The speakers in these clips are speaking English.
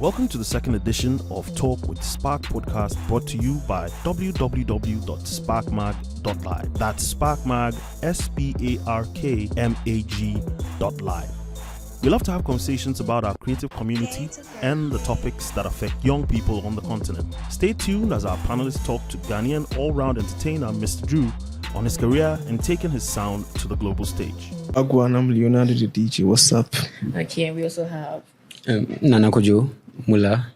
Welcome to the second edition of Talk with Spark podcast, brought to you by www.sparkmag.live. That's Sparkmag, SPARKMAG.live. We love to have conversations about our creative community and the topics that affect young people on the continent. Stay tuned as our panelists talk to Ghanaian all-round entertainer Mr. Drew on his career and taking his sound to the global stage. Agwan, I'm Leonardo the DJ. What's up? Okay, and we also have Nana Kojo Mula.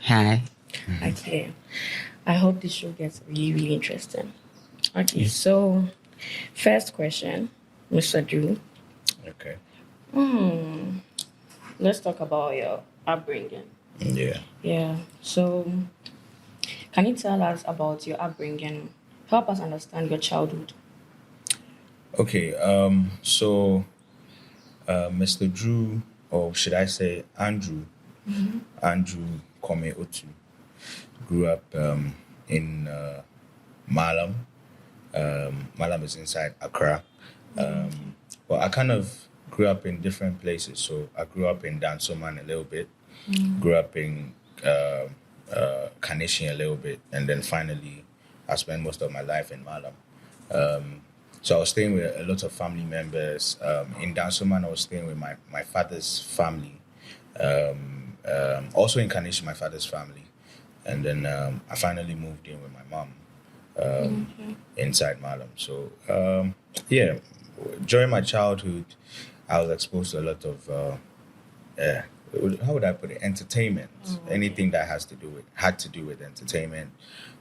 Hi. Okay. I hope this show gets really interesting. Okay, so first question, Mr. Drew. Okay. Let's talk about your upbringing. Yeah. So, can you tell us about your upbringing? Help us understand your childhood. Okay. So, Mr. Drew, or should I say Andrew? Andrew Kome Otu grew up in Malam. Malam is inside Accra. But I kind of grew up in different places. So I grew up in Dansoman a little bit, grew up in Ghanaian a little bit, and then finally I spent most of my life in Malam. So I was staying with a lot of family members. In Dansoman, I was staying with my father's family. Also in Ghanaian, my father's family. And then I finally moved in with my mom inside Malam. So, during my childhood, I was exposed to a lot of, how would I put it, entertainment. Anything that had to do with entertainment,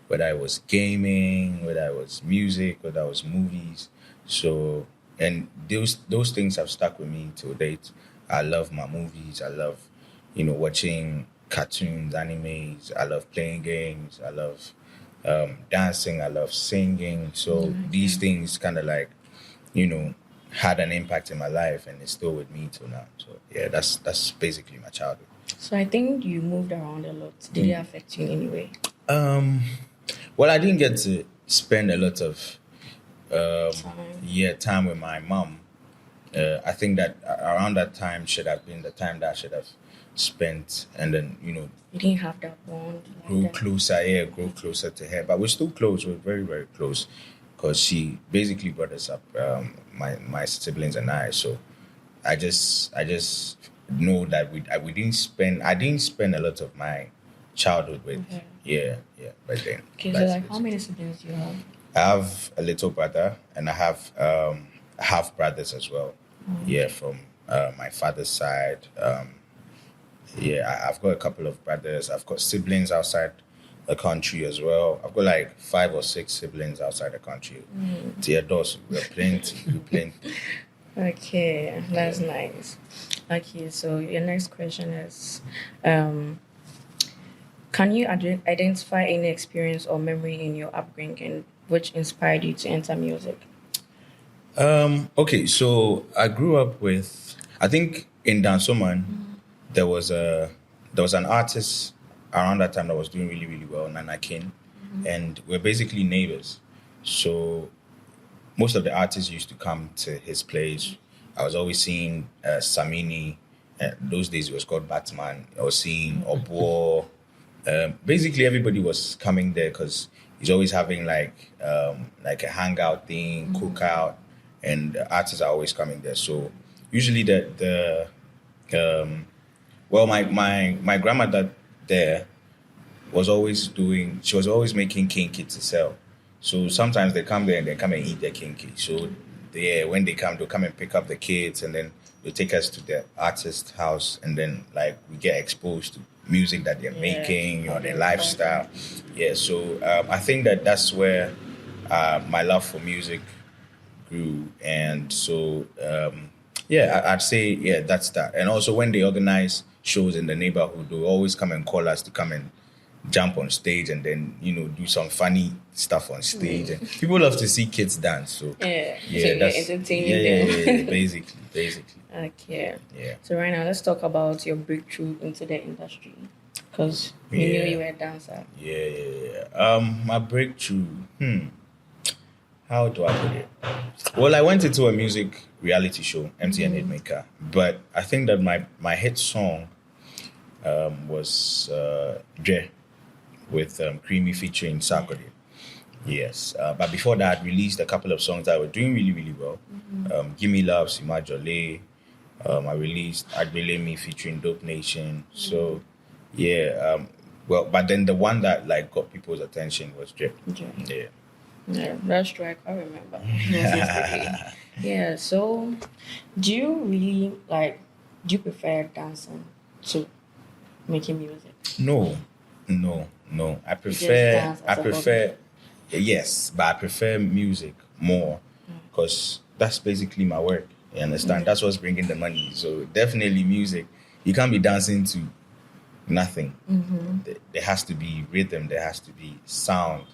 whether it was gaming, whether it was music, whether it was movies. So, and those things have stuck with me till date. I love my movies. I love, watching cartoons, animes. I love playing games. I love dancing. I love singing. So these things kind of like, had an impact in my life, and it's still with me till now. So yeah, that's basically my childhood. So I think you moved around a lot. Did it affect you in any way? Well, I didn't get to spend a lot of time with my mom. I think that around that time should have been the time that I should have spent, and then you didn't have that bond. Grow closer to her. But we're still close. We're very, very close, because she basically brought us up, my siblings and I. So I just know that I didn't spend a lot of my childhood with back then. Okay, so like how many siblings do you have? I have a little brother, and I have half brothers as well. Yeah, from my father's side. I've got a couple of brothers. I've got siblings outside the country as well. I've got like 5 or 6 siblings outside the country. Theodore, we're plenty. Okay, that's nice. Okay, so your next question is, can you identify any experience or memory in your upbringing which inspired you to enter music? Okay, so I grew up with, I think in Dansoman, there was an artist around that time that was doing really, really well, Nana King, and we're basically neighbors. So most of the artists used to come to his place. I was always seeing Asamani. Those days it was called Batman. I was seeing Obo. Basically everybody was coming there because he's always having like a hangout thing, cookout, and the artists are always coming there. So usually my grandmother there was always making kinky to sell. So sometimes they come there and they come and eat their kinky. So when they come, they'll come and pick up the kids, and then they'll take us to the artist house, and then like we get exposed to music that they're making, their lifestyle. Yeah, so I think that's where my love for music grew. And so I'd say that's that. And also when they organize shows in the neighborhood, they'll always come and call us to come and jump on stage and then do some funny stuff on stage. And people love to see kids dance. So so that's entertaining them. Basically. Okay. Yeah. So right now, let's talk about your breakthrough into the industry, because we knew you were a dancer. My breakthrough. How do I put it? Well, I went into a music reality show, MTN Hitmaker, but I think that my hit song was Dre with Creamy featuring Sarkodie. Yes, but before that, I released a couple of songs that were doing really, really well. Give Me Love, Sima Jole. I released Adbele Me featuring Dope Nation. So, yeah. Well, but then the one that like got people's attention was Dre. Yeah. Yeah, that's true. I can't remember. Yeah. So, do you prefer dancing to making music? No. I prefer. Yes, but I prefer music more because that's basically my work. You understand? That's what's bringing the money. So definitely music. You can't be dancing to nothing. There has to be rhythm. There has to be sound.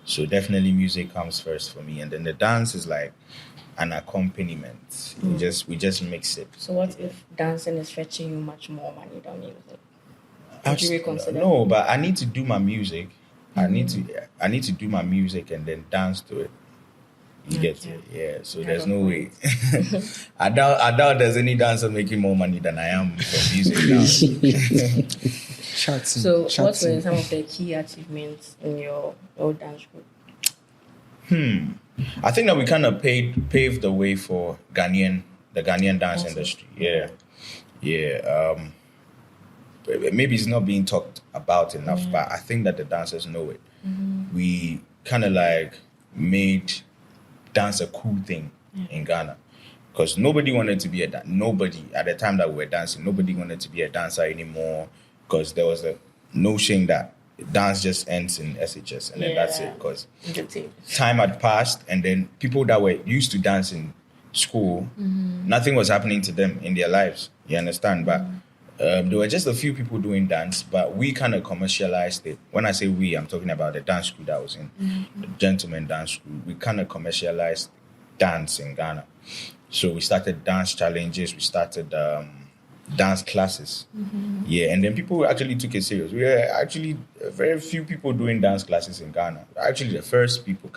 So definitely music comes first for me, and then the dance is like an accompaniment. We just mix it. So what if dancing is fetching you much more money than music? Would you reconsider? No, but I need to do my music. I need to do my music and then dance to it. You get it? Yeah. So there's no way. I doubt there's any dancer making more money than I am from music now. So what were some of the key achievements in your old dance group? I think that we kind of paved the way for the Ghanaian dance industry. Yeah. Maybe it's not being talked about enough, but I think that the dancers know it. We kind of like made dance a cool thing in Ghana, because nobody wanted to be nobody at the time that we were dancing, nobody wanted to be a dancer anymore, because there was a notion that dance just ends in SHS and then that's it, because time had passed, and then people that were used to dance in school, nothing was happening to them in their lives, you understand? But there were just a few people doing dance, but we kind of commercialized it. When I say we, I'm talking about the dance crew that was in the gentleman dance crew. We kind of commercialized dance in Ghana. So we started dance challenges. We started dance classes. Yeah, and then people actually took it serious. We were actually very few people doing dance classes in Ghana. Actually, the first people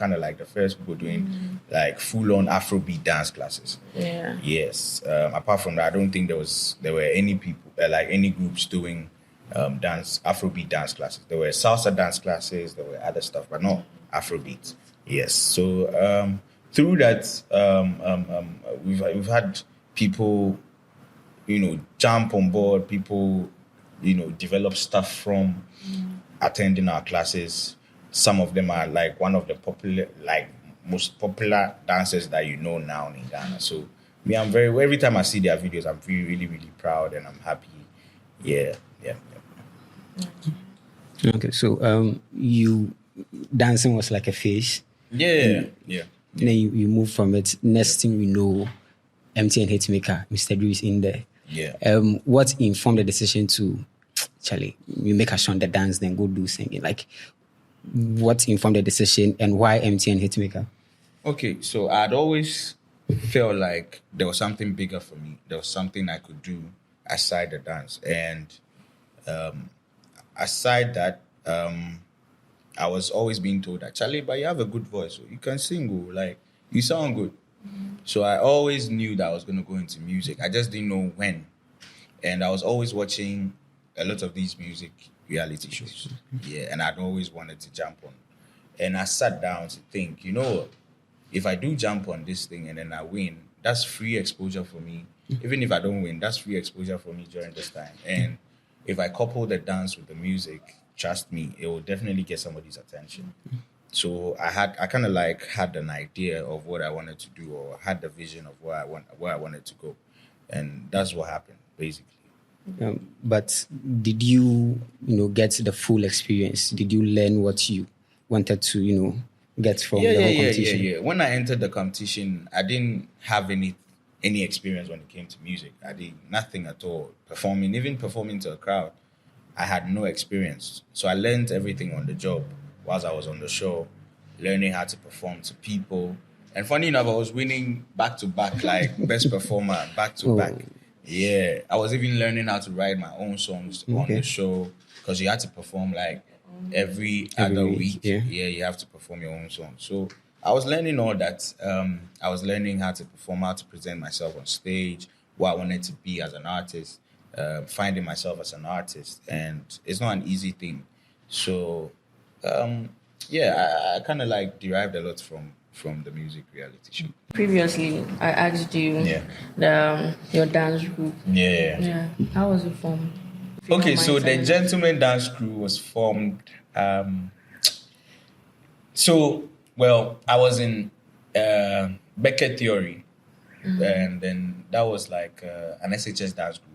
doing like full-on Afrobeat dance classes. Yeah. Yes. Apart from that, I don't think there were any people like any groups doing Afrobeat dance classes. There were salsa dance classes. There were other stuff, but not Afrobeat. Yes. So through that, we've had people, jump on board, people, develop stuff from attending our classes. Some of them are like one of the most popular dancers that now in Ghana. So every time I see their videos, I'm really, really proud and I'm happy. Yeah. Okay, so you dancing was like a phase. Yeah. Then you move from it. Next thing we know, MTN Hitmaker, Mr. Drew is in there. Yeah. What informed the decision to, Charlie, you make a song that dance, then go do singing? Like, what informed the decision and why MTN Hitmaker? Okay, so I'd always felt like there was something bigger for me. There was something I could do aside the dance. And aside that, I was always being told that, Charlie, but you have a good voice. So you can sing, like, you sound good. So I always knew that I was going to go into music. I just didn't know when. And I was always watching a lot of these music reality shows. Yeah, and I'd always wanted to jump on. And I sat down to think, if I do jump on this thing and then I win, that's free exposure for me. Even if I don't win, that's free exposure for me during this time. And if I couple the dance with the music, trust me, it will definitely get somebody's attention. So I kind of like had an idea of what I wanted to do, or had the vision of where I wanted to go, and that's what happened basically. But did you get the full experience? Did you learn what you wanted to get from the whole competition? Yeah. When I entered the competition, I didn't have any experience when it came to music. I did nothing at all. Even performing to a crowd, I had no experience. So I learned everything on the job whilst I was on the show, learning how to perform to people. And funny enough, I was winning back-to-back, like best performer, back-to-back. Yeah, I was even learning how to write my own songs on the show, because you had to perform like every other week. Yeah, you have to perform your own song. So I was learning all that. I was learning how to perform, how to present myself on stage, what I wanted to be as an artist. finding myself as an artist, and it's not an easy thing. So, I kind of like derived a lot from the music reality show. Previously, I asked you your dance group. Yeah. How was it formed? If you Okay, don't so mind the telling me. Gentleman Dance Crew was formed. I was in Beckett Theory, and then that was like an SHS dance group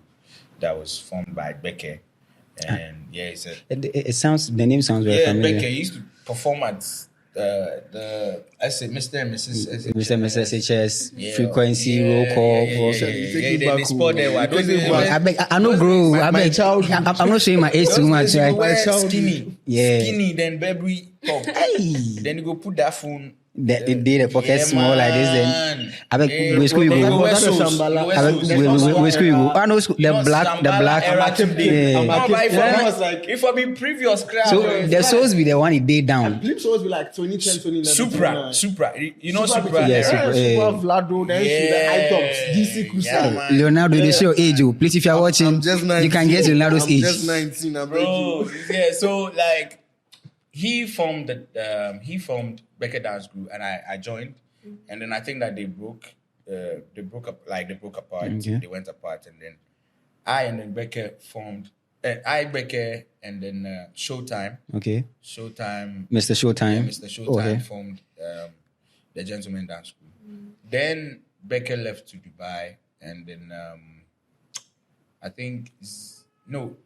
that was formed by Beckett. And it sounds, the name sounds very familiar. Beckett used to perform at Mr. and Mrs. SHS. Mr. and Mrs. SHS, frequency, roll call. They spot there. I know, grow. I'm not showing my age too much. Right? Skinny, then baby top. Then you go put that phone. It did a pocket small like this. Then I beg where school you go? Where school you go? I know the black. If I be previous crowd. So the souls be the one it did down. Flip souls be like 2010, 2011. Supra. You know Supra? Yeah, Super Vlado, then the high tops, DC Cruiser. Leonardo, they show age. Please, if you are watching, you can guess Leonardo's age. I'm just 19, bro. Yeah, so like he formed Beckett Dance Group, and I joined, and then I think that they broke apart. Okay. They went apart, and then I and then Beckett formed. Beckett, and then Showtime. Okay. Showtime. Mr. Showtime. Yeah, Mr. Showtime formed the Gentleman Dance Group. Then Beckett left to Dubai, and then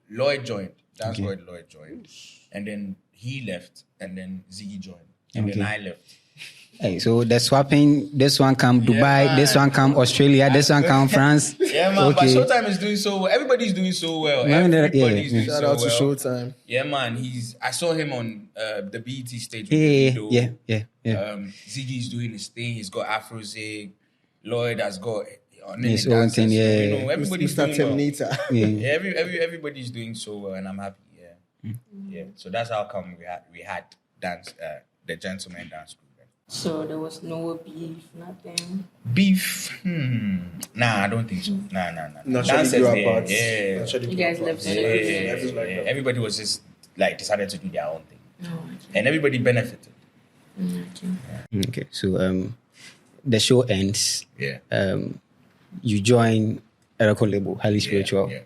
Lloyd joined. Lloyd joined, and then he left, and then Ziggy joined. And then I left. Hey, so the swapping, this one come Dubai, this one come Australia, this one come France. Yeah, man, but Showtime is doing so well. Everybody's doing so well. Everybody's doing Shout so out to well. Showtime. Yeah, man, I saw him on the BET stage with Yeah. Ziggy's doing his thing. He's got Afrobeat. Lloyd has got his own thing, everybody's Mr. doing Terminator. well. Everybody's doing so well, and I'm happy. Yeah. So that's how come we had dance the Gentleman Dance Group. So there was no beef, nothing. Beef? Nah, I don't think so. Nah. Naturally grew apart. Yeah. You guys left Yeah. Everybody was just like decided to do their own thing, okay. and everybody benefited. Okay. So the show ends. Yeah. You join a record label, Highly Spiritual. Yeah.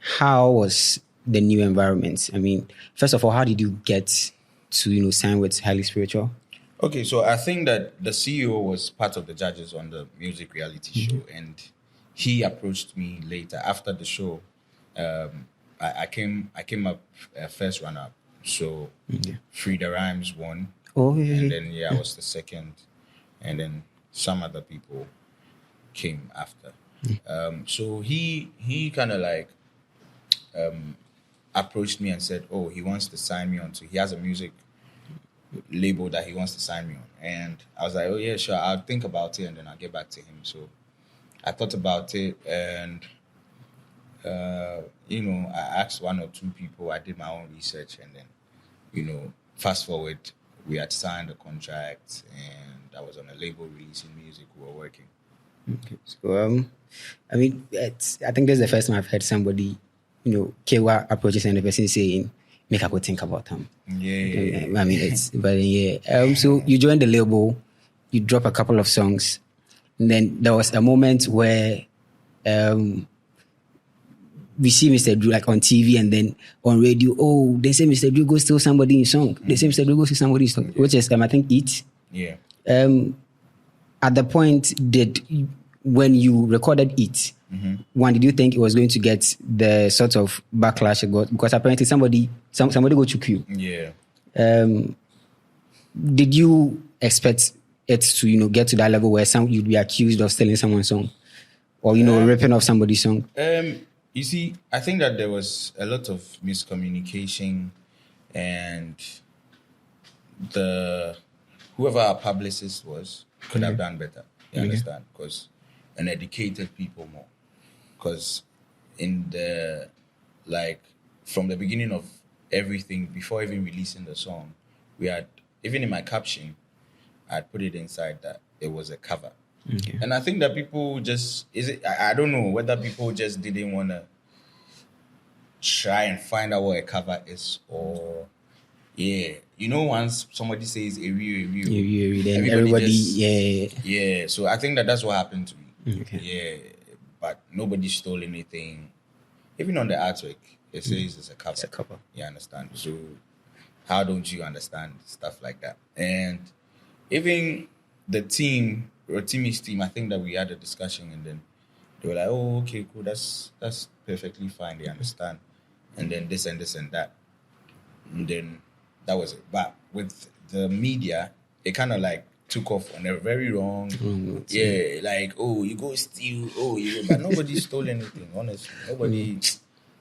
How was the new environment? I mean, first of all, how did you get to sign with Highly Spiritual? Okay, so I think that the CEO was part of the judges on the music reality show, and he approached me later after the show. I came up first runner-up, so Frida Rhymes won, and then I was the second, and then some other people came after. So he kind of like approached me and said, "Oh, he wants to sign me on to. He has a music label that he wants to sign me on." And I was like, "Oh yeah, sure. I'll think about it and then I'll get back to him." So I thought about it, and I asked one or two people. I did my own research, and then fast forward, we had signed a contract, and I was on a label releasing music. We were working. Okay. So I mean, I think this is the first time I've heard somebody, Kewa approaches and the person saying, "Make I go think about him." Yeah. I mean, so you joined the label, you drop a couple of songs, and then there was a moment where we see Mr. Drew like on TV and then on radio. Oh, they say Mr. Drew go steal somebody in song. They say Mr. Drew go steal somebody's song, which is I think It. Yeah. At the point, when you recorded It, one, did you think it was going to get the sort of backlash it got? Because apparently somebody go choke you. Yeah. Did you expect it to get to that level where you'd be accused of stealing someone's song, or ripping off somebody's song? You see, I think that there was a lot of miscommunication, and whoever our publicist was could have done better. You understand? Because and educated people more. Because from the beginning of everything, before even releasing the song, we had, even in my caption, I'd put it inside that it was a cover. Okay. And I think that people just I don't know whether people just didn't want to try and find out what a cover is, or once somebody says a review, then everybody yeah. So I think that's what happened to me. Okay. Yeah, but nobody stole anything. Even on the artwork, it says it's a cover. It's a cover. You understand? So how don't you understand stuff like that? And even the team, or Timmy's team, I think that we had a discussion, and then they were like, "Oh, okay, cool. That's perfectly fine. They understand." And then this and this and that, and then that was it. But with the media, it kind of like took off on a very wrong. Like, oh, you go steal. Oh, you go, but nobody stole anything. Honestly,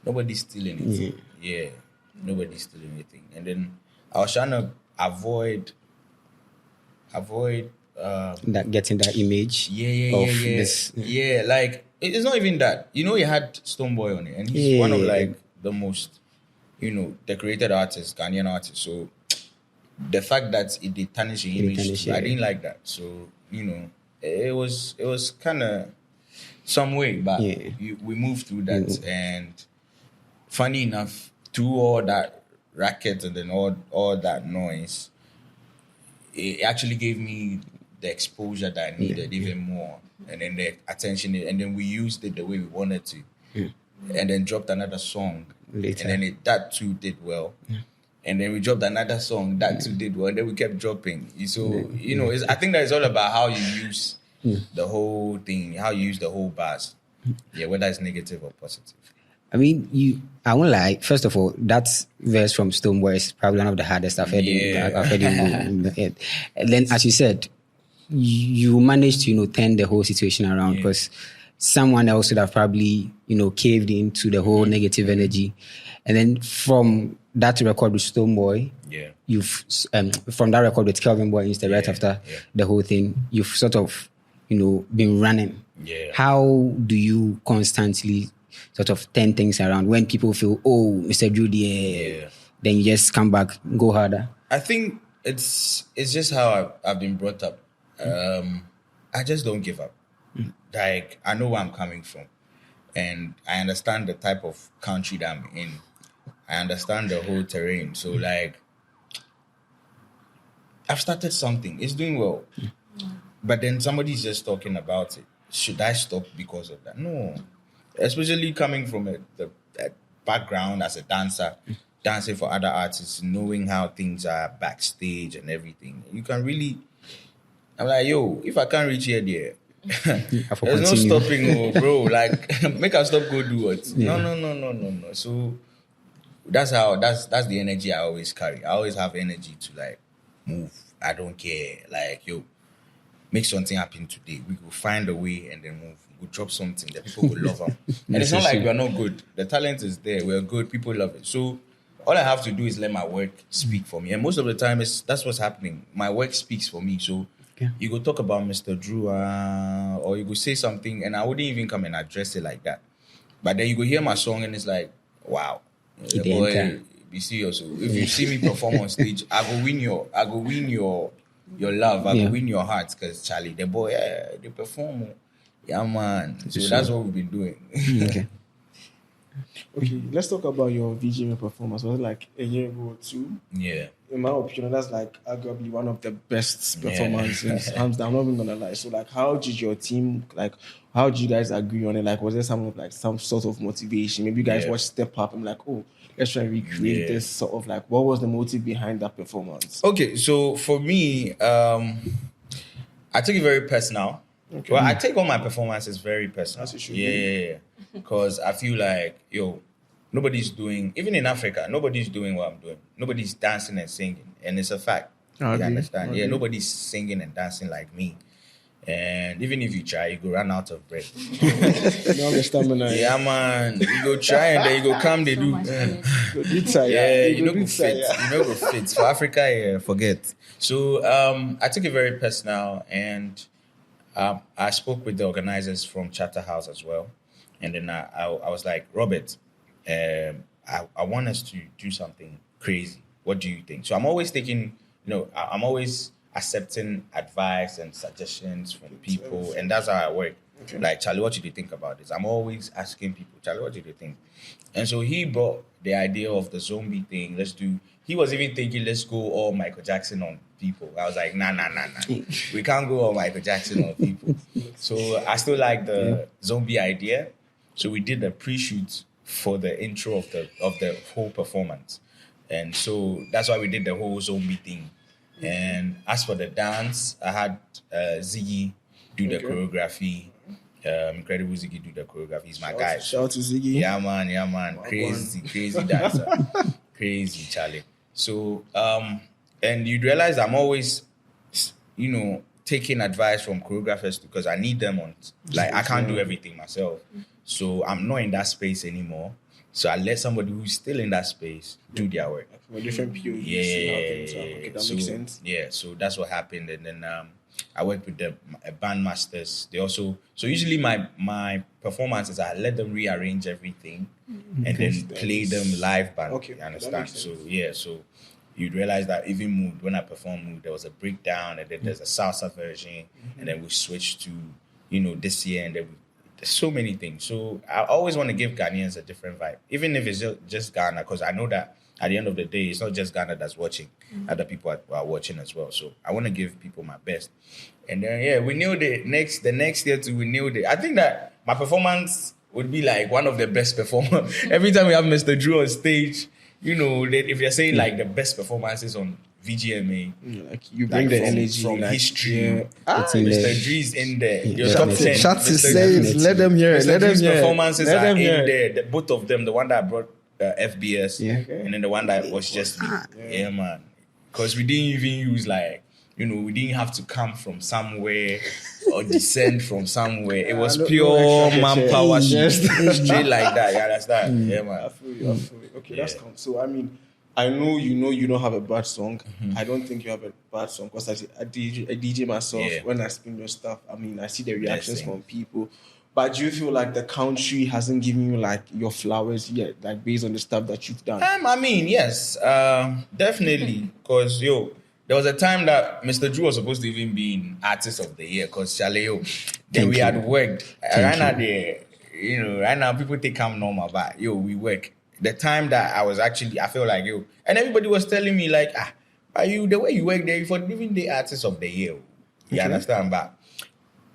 nobody steal anything. Yeah, nobody steal anything. And then I was trying to avoid that getting that image. Yeah. Like it's not even that. You had Stonebwoy on it, and he's one of like the most, decorated artists, Ghanaian artists. So the fact that it did tarnish your image, I didn't like that. So it was kind of some way, but we moved through that. And funny enough, through all that racket and then all that noise, it actually gave me the exposure that I needed even more, and then the attention, and then we used it the way we wanted to, and then dropped another song later, and then that too did well, and then we dropped another song that too did well, and then we kept dropping. So I think that it's all about how you use the whole thing, how you use the whole bars, whether it's negative or positive. I mean, I won't lie. First of all, that verse from Stonebwoy is probably one of the hardest I've heard. I've heard him. And then, as you said, you managed to turn the whole situation around, because someone else would have probably caved into the whole negative energy. And then from that record with Stonebwoy, you've from that record with Kelvin Boy instead, right after the whole thing, you've sort of been running. How do you constantly sort of turn things around when people feel, oh, Mr. Judy, then you just come back, go harder? I think it's just how I've been brought up. I just don't give up. Like, I know where I'm coming from, and I understand the type of country that I'm in. I understand the whole terrain. So, like, I've started something. It's doing well. But then somebody's just talking about it. Should I stop because of that? No. Especially coming from a background as a dancer, dancing for other artists, knowing how things are backstage and everything. You can really... I'm like, yo, if I can't reach here, there's no stopping, bro. Like, make us stop, go do it. No. So that's the energy I always carry. I always have energy to like move. I don't care. Like, yo, make something happen today. We will find a way and then move. We'll drop something that people will love them. And it's not like we're not good. The talent is there. We're good. People love it. So all I have to do is let my work speak for me. And most of the time, that's what's happening. My work speaks for me. So you go talk about Mr. Drew, or you go say something, and I wouldn't even come and address it like that. But then you go hear my song, and it's like, wow, boy, be serious. If you see me perform on stage, I go win your love. I go win your heart, because Charlie, the boy, they perform. Yeah, man. So that's what we've been doing. Okay, let's talk about your VGM performance. Was it like a year ago or two? Yeah. In my opinion, that's like arguably one of the best performances. I'm not even gonna lie. So, like, how did your team, how did you guys agree on it? Like, was there some sort of motivation? Maybe you guys watched Step Up and like, oh, let's try and recreate this sort of like. What was the motive behind that performance? Okay, so for me, I took it very personal. Okay. Well, I take all my performances very personal. As it should be. Because I feel like, nobody's doing, even in Africa, nobody's doing what I'm doing. Nobody's dancing and singing. And it's a fact. You understand? Okay. Yeah, nobody's singing and dancing like me. And even if you try, you go run out of breath. Yeah, man. You go try and then you go come, they do. You know go fit. You know go fit. For Africa, forget. So I took it very personal, and I spoke with the organizers from Charterhouse as well. And then I was like, Robert, I want us to do something crazy. What do you think? So I'm always thinking, I accepting advice and suggestions from people, and that's how I work. Okay. Like, Charlie, what do you think about this? I'm always asking people, Charlie, what do you think? And so he brought the idea of the zombie thing. He was even thinking, let's go all Michael Jackson on people. I was like, nah. We can't go all Michael Jackson on people. So I still like the zombie idea. So we did a pre-shoot for the intro of the whole performance. And so that's why we did the whole zombie thing. And as for the dance, I had Ziggy do the choreography. Incredible Ziggy do the choreography. He's my guy. Shout out to Ziggy. Yeah, man. Crazy dancer. Crazy, Charlie. So, and you'd realize I'm always, taking advice from choreographers because I need them on. Like, I can't do everything myself. So I'm not in that space anymore. So I let somebody who's still in that space do their work. From a different POV. Yeah. That makes sense. Yeah, so that's what happened. And then I worked with the bandmasters. They also, so usually my performances, I let them rearrange everything and then play them live band. Okay, you understand? So you'd realize that even Mood, when I performed Mood, there was a breakdown and then there's a salsa version and then we switched to, this year and then there's so many things. So I always want to give Ghanaians a different vibe, even if it's just Ghana, because I know that at the end of the day, it's not just Ghana that's watching. Other people are watching as well. So I want to give people my best. And then, we nailed it. The next year too, we nailed it. I think that my performance would be like one of the best performers. Every time we have Mr. Drew on stage, if you're saying like the best performances on VGMA, like you bring the energy from like, history. Mr. Dree's in there. Your top 10. Shots to say, let them hear it. Mr. Dree's performances are in there. Both of them, the one that brought FBS and then the one that was just me. Yeah, man. Because we didn't even use we didn't have to come from somewhere or descend from somewhere. It was pure manpower, straight like that. You understand? Yeah, man. I feel you. Okay, that's cool. So, I mean, I know you don't have a bad song. I don't think you have a bad song because I DJ myself. When I spin your stuff, I mean, I see the reactions from people. But do you feel like the country hasn't given you like your flowers yet, like based on the stuff that you've done? I mean, yes, definitely. Because there was a time that Mr. Drew was supposed to even be in Artist of the Year. Because then we had worked. Right now people think I'm normal, but we work. The time that I feel like and everybody was telling me like, the way you work there, for even the Artist of the Year, you understand? But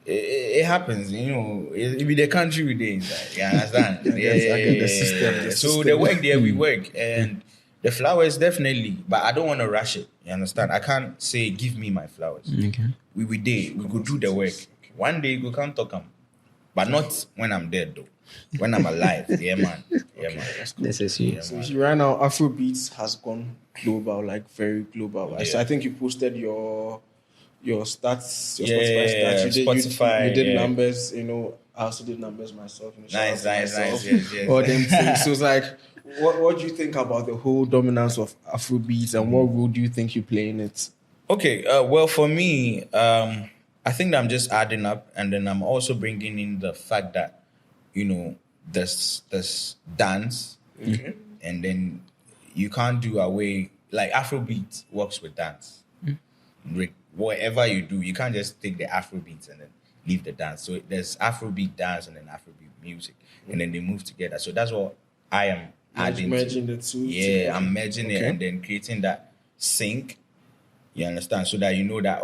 it happens, it be the country we did. You understand? The system. So the work there, we work, and the flowers definitely, but I don't want to rush it. You understand? I can't say give me my flowers. Okay. We go do the work. One day we can talk but not when I'm dead though. When I'm alive, yeah man. This is you. So right now, Afrobeat has gone global, like very global. Right? So I think you posted your stats, Spotify stats. You did numbers, I also did numbers myself. Nice. Yes. All them things. So it's like, what do you think about the whole dominance of Afrobeat and what role do you think you play in it? Okay, well for me, I think that I'm just adding up, and then I'm also bringing in the fact that, there's dance, and then you can't do away, like Afrobeat works with dance. Whatever you do, you can't just take the Afrobeat and then leave the dance. So there's Afrobeat dance and then Afrobeat music, and then they move together. So that's what I am adding. Merging the two. Yeah, I'm merging it and then creating that sync. You understand? So that you know that,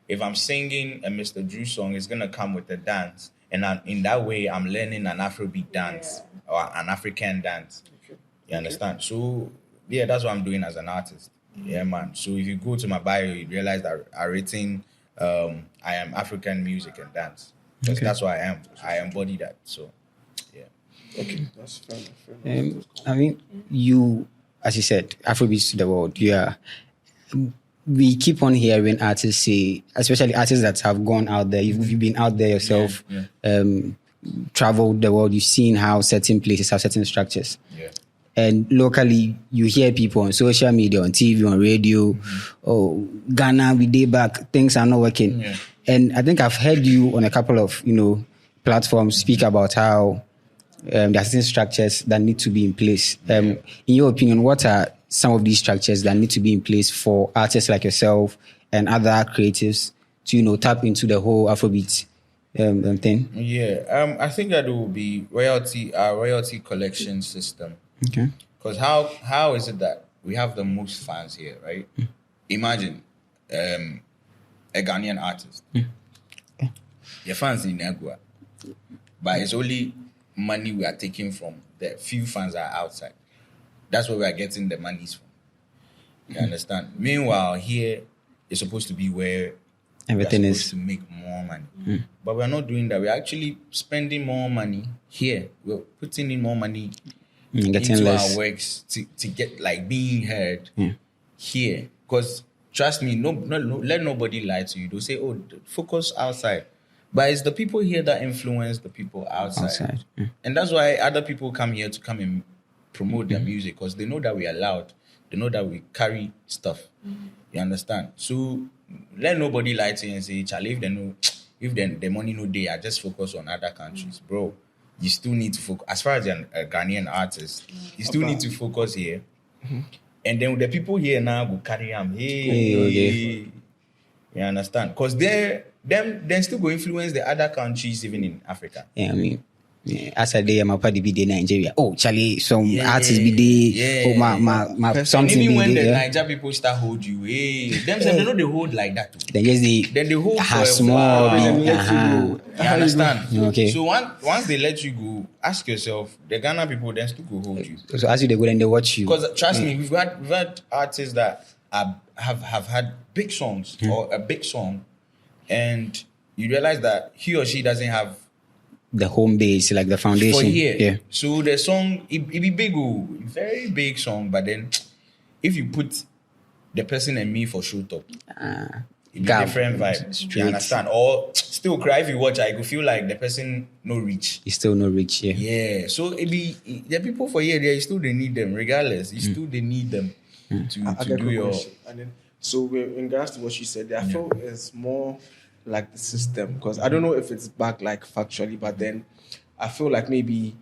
if I'm singing a Mr. Drew song, it's gonna come with the dance, and in that way, I'm learning an Afrobeat dance or an African dance. You understand? So that's what I'm doing as an artist. Yeah, man. So if you go to my bio, you realize that I've written, I am African music and dance. Because that's what I am. I embody that. So, yeah. Okay, that's fair. I mean, you, as you said, Afrobeats to the world. Yeah. We keep on hearing artists say, especially artists that have gone out there. You've been out there yourself, traveled the world. You've seen how certain places have certain structures. Yeah. And locally, you hear people on social media, on TV, on radio. Ghana, we day back, things are not working. Yeah. And I think I've heard you on a couple of, platforms speak about how there are certain structures that need to be in place. In your opinion, what are some of these structures that need to be in place for artists like yourself and other creatives to tap into the whole Afrobeat thing? Yeah, I think that it will be royalty collection system. Okay. Because how is it that we have the most fans here, right? Imagine a Ghanaian artist. Your fans in Agua, but it's only money we are taking from the few fans that are outside. That's where we are getting the monies from. You understand? Meanwhile, here it's supposed to be where Everything we're is supposed to make more money. But we're not doing that. We're actually spending more money here. We're putting in more money getting into less. our works to get like being heard here. Because trust me, no, let nobody lie to you. They'll say, oh, focus outside. But it's the people here that influence the people outside. And that's why other people come here to come and promote their music, because they know that we are loud. They know that we carry stuff. You understand? So let nobody lie to you and say, Charlie, if the money no day, I just focus on other countries. Bro, you still need to focus. As far as you're a Ghanaian artist, you still need to focus here. And then the people here now will carry them. Hey. You understand? Because they still go influence the other countries, even in Africa. Yeah, I mean, as a day, I'm a party be there Nigeria. Oh, Charlie, some artists be there. Oh, my something even be when the there. Niger people start hold you, them they know they hold like that too. Then Then they hold for a small. while. You understand? Okay. So once they let you go, ask yourself, the Ghana people then still go hold you. So as you they go, then they watch you. Because trust me, we've had artists that have had big songs or a big song, and you realize that he or she doesn't have the home base, like the foundation. for here. Yeah. So the song, it be big, very big song, but then if you put the person and me for show top, it be different vibe. You understand? Or still cry if you watch, I could feel like the person no reach. It's still no reach, yeah. Yeah. So the people for here, they still they need them, regardless. You still they need them to do your. And then, so in regards to what you said, I feel it's more like the system, because I don't know if it's back like factually, but then I feel like maybe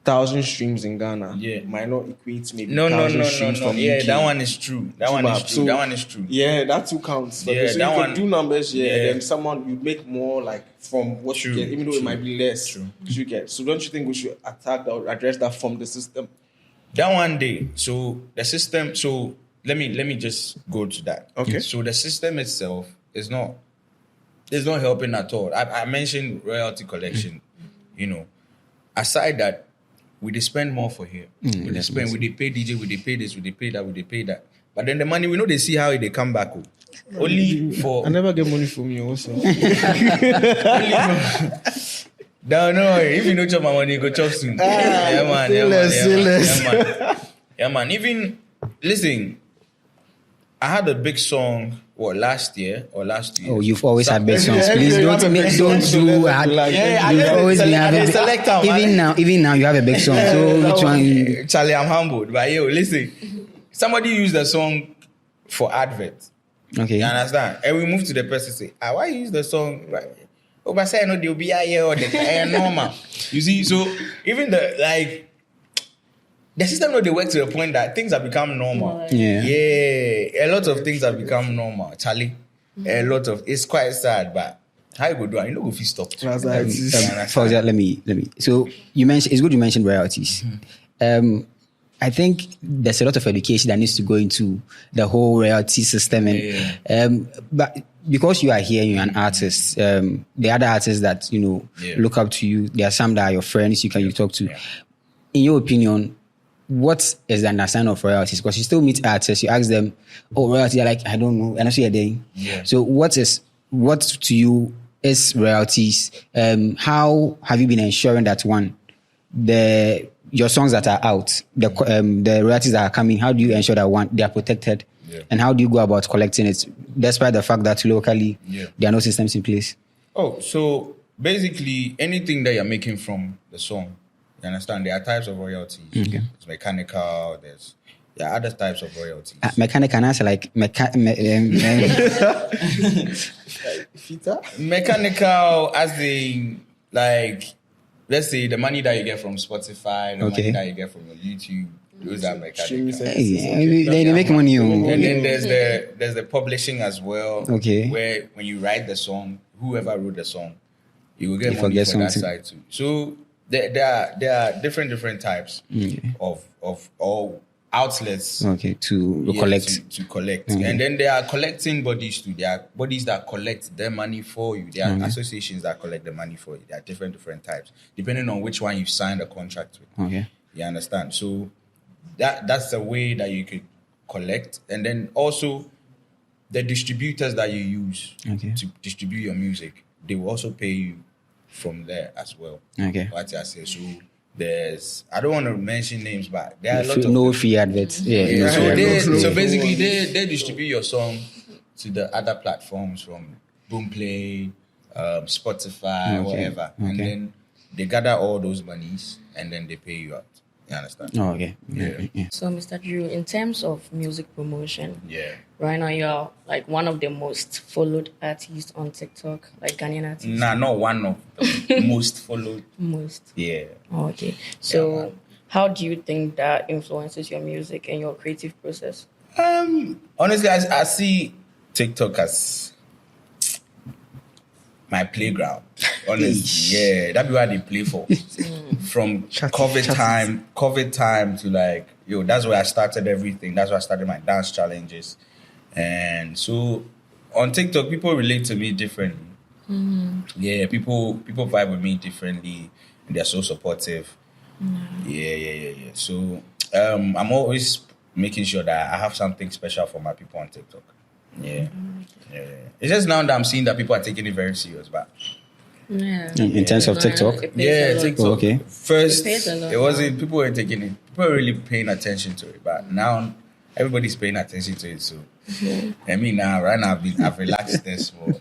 1,000 streams in Ghana might not equate to maybe 1,000 streams from Yeah, UK. that one is true. That one is true. So, that one is true. Yeah, that too counts. But Yeah, so that you one- could do numbers, and then someone you make more like from what True, you get, even though it might be less. True. You get. So don't you think we should attack that or address that from the system? That one day. So the system. So let me just go to that. Okay. So the system itself is not helping at all. I mentioned royalty collection. Aside that, we they spend more for here. We they spend. We they pay DJ. We they pay this. We they pay that. We they pay that. But then the money, we know they see how they come back. Only for I never get money from you also. no. If you don't chop my money, you go chop soon. Yeah, man. Even listen, I had a big song. Last year or last year? Oh, you've always had big songs. Yeah, Please you have a big song, don't so do let's hard. like- You've always been having even now you have a big song. So which one? Charlie, I'm humbled. But listen, somebody used the song for advert. Okay. You understand? And we move to the person say, why you use the song? Oh, but say no, they'll be here or the normal. You see, so even the system know they work to the point that things have become normal. Yeah. Yeah. A lot of things have become normal. Charlie. It's quite sad, but how you go do it? You know if you stop. That's how it is. Fauzeatu, let me. So you mentioned, it's good you mentioned royalties. I think there's a lot of education that needs to go into the whole royalty system, and but because you are here, you're an artist. The other artists that look up to you, there are some that are your friends. You talk to. In your opinion, what is the understanding of royalties? Because you still meet artists, you ask them, "Oh, royalty?" They're like, "I don't know." And I say, "Yeah." So what to you is royalties? How have you been ensuring that your songs that are out, the royalties that are coming, how do you ensure that they are protected? Yeah. And how do you go about collecting it, despite the fact that locally there are no systems in place? Oh, so basically anything that you're making from the song, you understand, there are types of royalties. Okay. There's mechanical, there are other types of royalties. Mechanical, and answer like mechanical as the let's say the money that you get from Spotify, the money that you get from your YouTube, Those are mechanical. Streaming services, Hey, they make money. And then there's the publishing as well. Okay. Where when you write the song, whoever wrote the song, you will get You money forget for that something. side too. So there are different types of all outlets. Okay, to Yeah, collect. to collect. And then there are collecting bodies too. There are bodies that collect their money for you. There are associations that collect the money for you. There are different types, depending on which one you signed a contract with. Okay. You understand? So that's the way that you could collect. And then also the distributors that you use to distribute your music, they will also pay you from there as well. Okay. What I say. So I don't want to mention names, but there are a lot of free adverts. Yeah. So basically they distribute your song to the other platforms from Boomplay, Spotify, whatever. And then they gather all those monies and then they pay you out. You understand? Oh, okay. Yeah. So, Mr. Drew, in terms of music promotion, Yeah. right now you're like one of the most followed artists on TikTok, like Ghanaian artists. Nah, not one of the most followed. Most. Yeah. Oh, okay. So, how do you think that influences your music and your creative process? Honestly, I see TikTok as my playground. Honestly, yeah, that's where they play for. From COVID time to like, that's where I started everything. That's where I started my dance challenges. And so on TikTok, people relate to me differently. Yeah, people vibe with me differently. And they're so supportive. Yeah. So I'm always making sure that I have something special for my people on TikTok. Yeah. It's just now that I'm seeing that people are taking it very serious, but In terms of TikTok? TikTok. Okay. First, It pays a lot. it wasn't. People were taking it. People were really paying attention to it, but now everybody's paying attention to it. So, I mean, right now I've relaxed this more.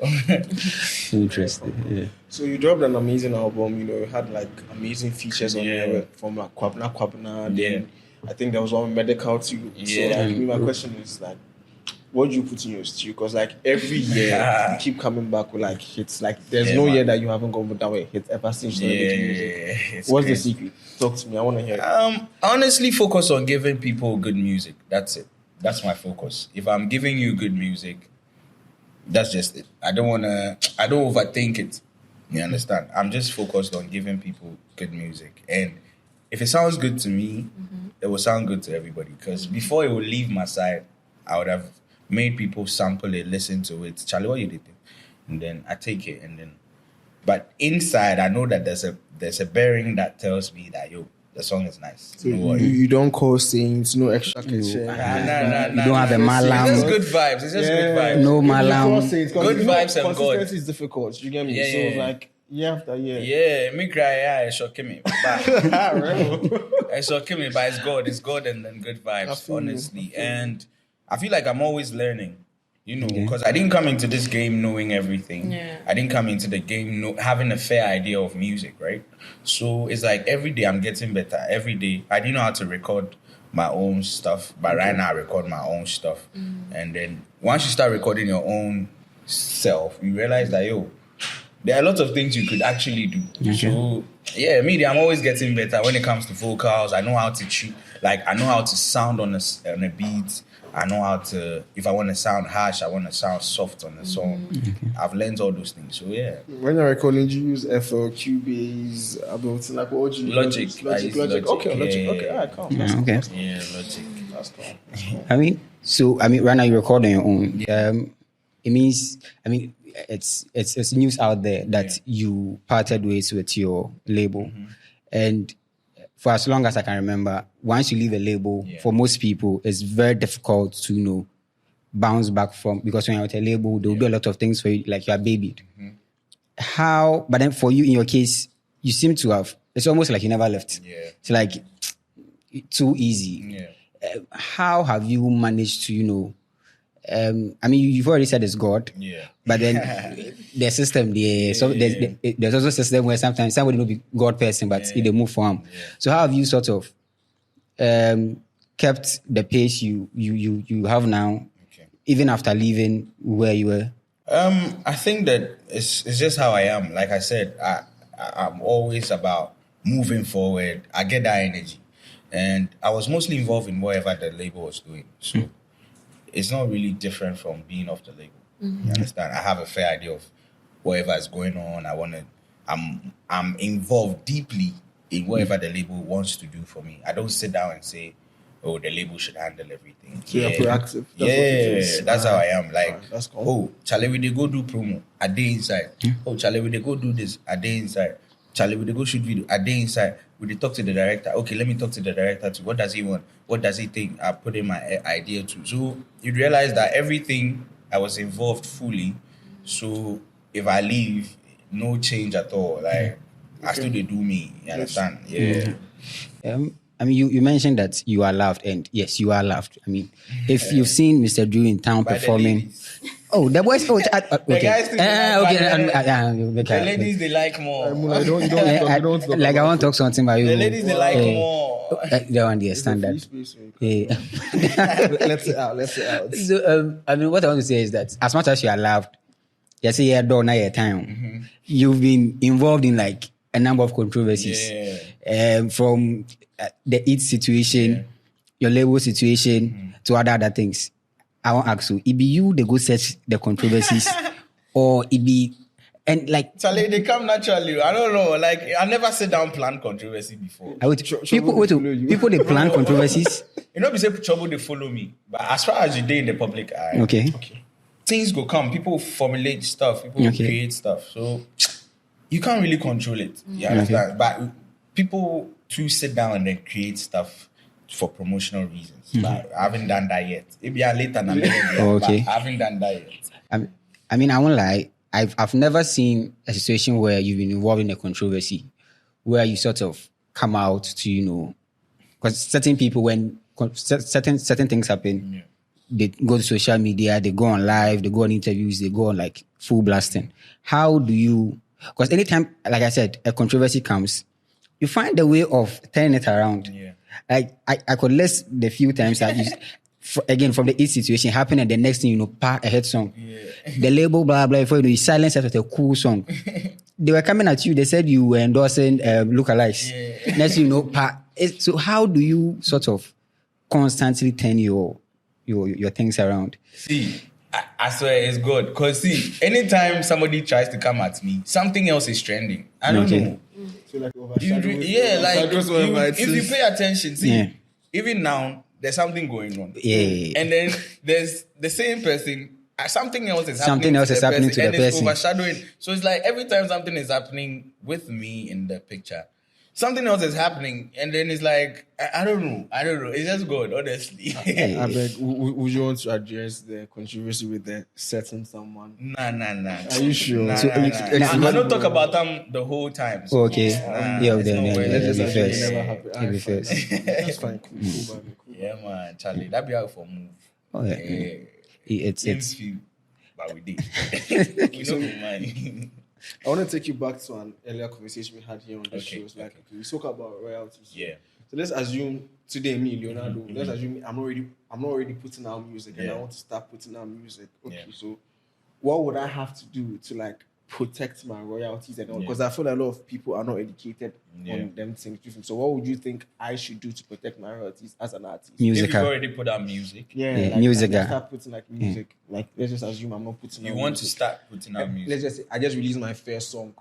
Interesting. Yeah. So you dropped an amazing album. You had like amazing features on there from like Kwabna. Then I think there was one medical too. So like, my question is like, what do you put in your stew? Because like every year you keep coming back with like hits. Like there's no year that you haven't gone down with hits ever since you started making music. What's the secret? Talk to me. I want to hear it. Honestly, focus on giving people good music. That's it. That's my focus. If I'm giving you good music, that's just it. I don't overthink it. You understand? I'm just focused on giving people good music. And if it sounds good to me, it will sound good to everybody. Because before it will leave my side, I would have made people sample it, listen to it. Charlie, what you did? And then I take it but inside I know that there's a bearing that tells me that the song is nice. So you don't call saints, no extra kitchen. Nah. You don't have a malam. It's just good vibes. It's just good vibes. No malam. Good vibes and God. Consistency is difficult. You get me? So it's like year after year. Yeah, me cry. It's shocking me. It's shocking me, but it's God and then good vibes, honestly. And I feel like I'm always learning, because I didn't come into this game knowing everything. Yeah. I didn't come into the game having a fair idea of music, right? So it's like every day I'm getting better. Every day I didn't know how to record my own stuff, but right now I record my own stuff. And then once you start recording your own self, you realize that there are lots of things you could actually do. So I'm always getting better when it comes to vocals. I know how to treat, I know how to sound on a beat. I know how to, if I want to sound harsh, I want to sound soft on the song. I've learned all those things. So when you're recording, do you use FL, Cubase, Ableton, like what do you Logic. use? Logic. Okay, Logic. Okay, all right, come. Okay. Yeah, Logic. That's cool. Right now you record on your own. It means, it's news out there that you parted ways with your label. And for as long as I can remember, once you leave a label, for most people, it's very difficult to, bounce back from, because when you're at a label, there'll be a lot of things for you, like you are babied. But then for you, in your case, you seem to have, it's almost like you never left. It's like too easy. How have you managed to, you've already said it's God, but then the system there, so there's also a system where sometimes somebody will be God person, but they move for him. So how have you sort of kept the pace you have now, even after leaving where you were? I think that it's just how I am. Like I said, I'm always about moving forward. I get that energy. And I was mostly involved in whatever the label was doing. So it's not really different from being off the label. You understand? I have a fair idea of whatever is going on. I'm involved deeply in whatever the label wants to do for me. I don't sit down and say, oh, the label should handle everything. So you're proactive. That's how I am. Like, that's cool. oh, Charlie, we they go do promo. I day inside. Oh, Charlie, we they go do this. I day inside. Charlie, we they go shoot video. I day inside. We they talk to the director. Okay, let me talk to the director too. What does he want? What does he think? I put in my idea too. So you realize that everything I was involved fully. So if I leave, no change at all. Like I still they do me. You understand? Yeah. I mean, you mentioned that you are loved, and yes, you are loved. I mean, if you've seen Mr. Drew in town performing, the boys, okay, the guys think the ladies they like more. I don't like I want to talk something about you. The ladies they like more. That one, the standard. Let's it out. So, I mean, what I want to say is that as much as you are loved, you say you're done now your time. You've been involved in like a number of controversies, from the eat situation, your label situation, to other things. I want to ask you, it be you they go search the controversies, or it be and like Charlie, they come naturally. I don't know. Like I never sit down plan controversy before. People they plan controversies. You know, we say trouble they follow me, but as far as you day in the public eye, okay, things go come. People formulate stuff. People create stuff. So you can't really control it. You understand? But people to sit down and then create stuff for promotional reasons. But I haven't done that yet. Maybe I later than okay. But I haven't done that yet. I mean, I won't lie. I've never seen a situation where you've been involved in a controversy where you sort of come out to, because certain people, when certain things happen, they go to social media, they go on live, they go on interviews, they go on like full blasting. How do you, because anytime, like I said, a controversy comes, you find a way of turning it around. Yeah. Like I could list the few times that you, again, from the each situation happened, and the next thing a hit song. Yeah. The label, blah, blah, before you silence it with a cool song. They were coming at you, they said you were endorsing lookalikes. Yeah. Next thing so how do you sort of constantly turn your things around? See, I swear it's good. Because see, anytime somebody tries to come at me, something else is trending. I don't know. So like if you pay attention, see, even now, there's something going on. Yeah. And then there's the same person, something else is happening. Something else is happening to the person. And it's overshadowing. So it's like every time something is happening with me in the picture, something else is happening, and then it's like, I don't know. It's just good, honestly. I beg, would you want to address the controversy with the setting someone? Nah. Are you sure? I don't talk about them the whole time. So okay. Let's just It'll be first. That's fine. Cool. Yeah, man. Charlie, that be out for move. Oh, yeah. It's few, but we did. We don't mind. I want to take you back to an earlier conversation we had here on the show. Like, we spoke about royalties. Yeah. So let's assume today, me, Leonardo, let's assume I'm not already putting out music, and I want to start putting out music. Okay, so what would I have to do to like protect my royalties and all? Because I feel a lot of people are not educated on them things. So what would you think I should do to protect my royalties as an artist? If you've already put out music. Like, music. Start putting like music. Like, let's just assume I'm not putting out You want music. to start putting out music. Let's just say I just released my first song.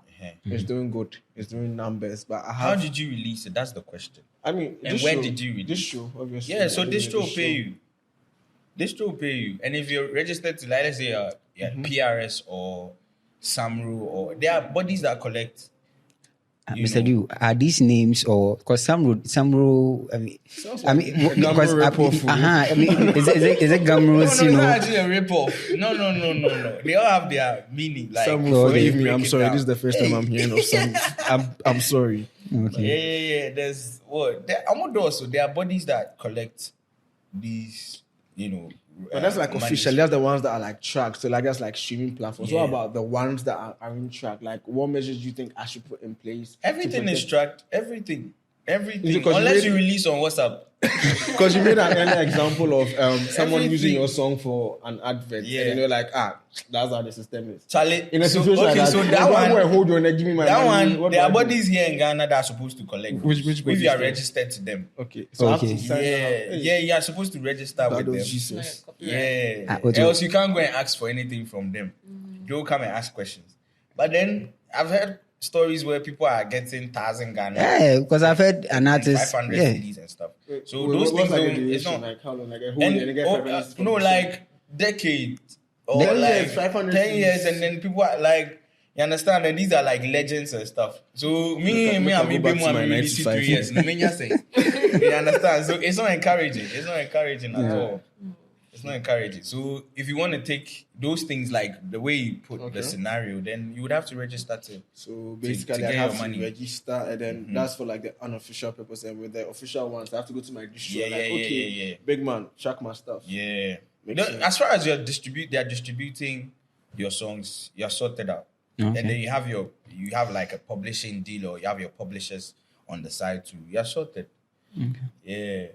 It's doing good. It's doing numbers. But how did you release it? That's the question. I mean, and when did you release this show? Obviously. Yeah, so this show will pay you. This show will pay you. And if you're registered to, like, let's say, PRS or SAMRU, or there are bodies that collect. Mr. Dew, are these names, or because SAMRU? I mean, because is it Gumro's? No, it's not actually a rip-off. No. They all have their meaning. Like, forgive me. I'm sorry. This is the first time I'm hearing of some. I'm sorry. Okay. Yeah. There's what? There are bodies that collect these, But that's like official. That's the ones that are like tracked. So like that's like streaming platforms. Yeah. What about the ones that are in track? Like what measures do you think I should put in place? Everything is tracked. Everything. Everything. Because Unless you release on WhatsApp. Because you made an earlier example of someone Everything. using your song for an advert, Yeah. and you're like, that's how the system is. Charlie, In a situation like that, so that that one, one, hold you and give me my that money. one, What there do are I do? bodies here in Ghana that are supposed to collect. Which if you bodies are then? registered to them. Okay. So I have Okay. to sign up. Yeah, you are supposed to register with them. Jesus. Yeah. what Else you can't go and ask for anything from them. They'll come and ask questions. But then I've heard stories where people are getting 1,000 Ghana. Yeah, because I've heard an artist. 500 Yeah. CDs and stuff. So Wait, those what's things like a don't, it's duration? not. Like how long? Like a whole year and you get 500 No, like decade or 10 like years, 500 10 years, CDs. and then people are like, you understand, and these are like legends and stuff. So me Look, and I me go back to and my me really see 3 95. years. No, many say. You understand? So it's not encouraging. It's not encouraging at all. It's not encouraging. So if you want to take those things like the way you put the scenario, then you would have to register to. So basically, to I get have your to money. register, and then that's for like the unofficial purpose. And with the official ones, I have to go to my distro. Yeah, like, yeah, yeah, okay, yeah. big man, track my stuff. Yeah. Makes sense. As far as they are distributing your songs, you're sorted out. Okay. And then you have like a publishing deal, or you have your publishers on the side too. You're sorted. Yeah.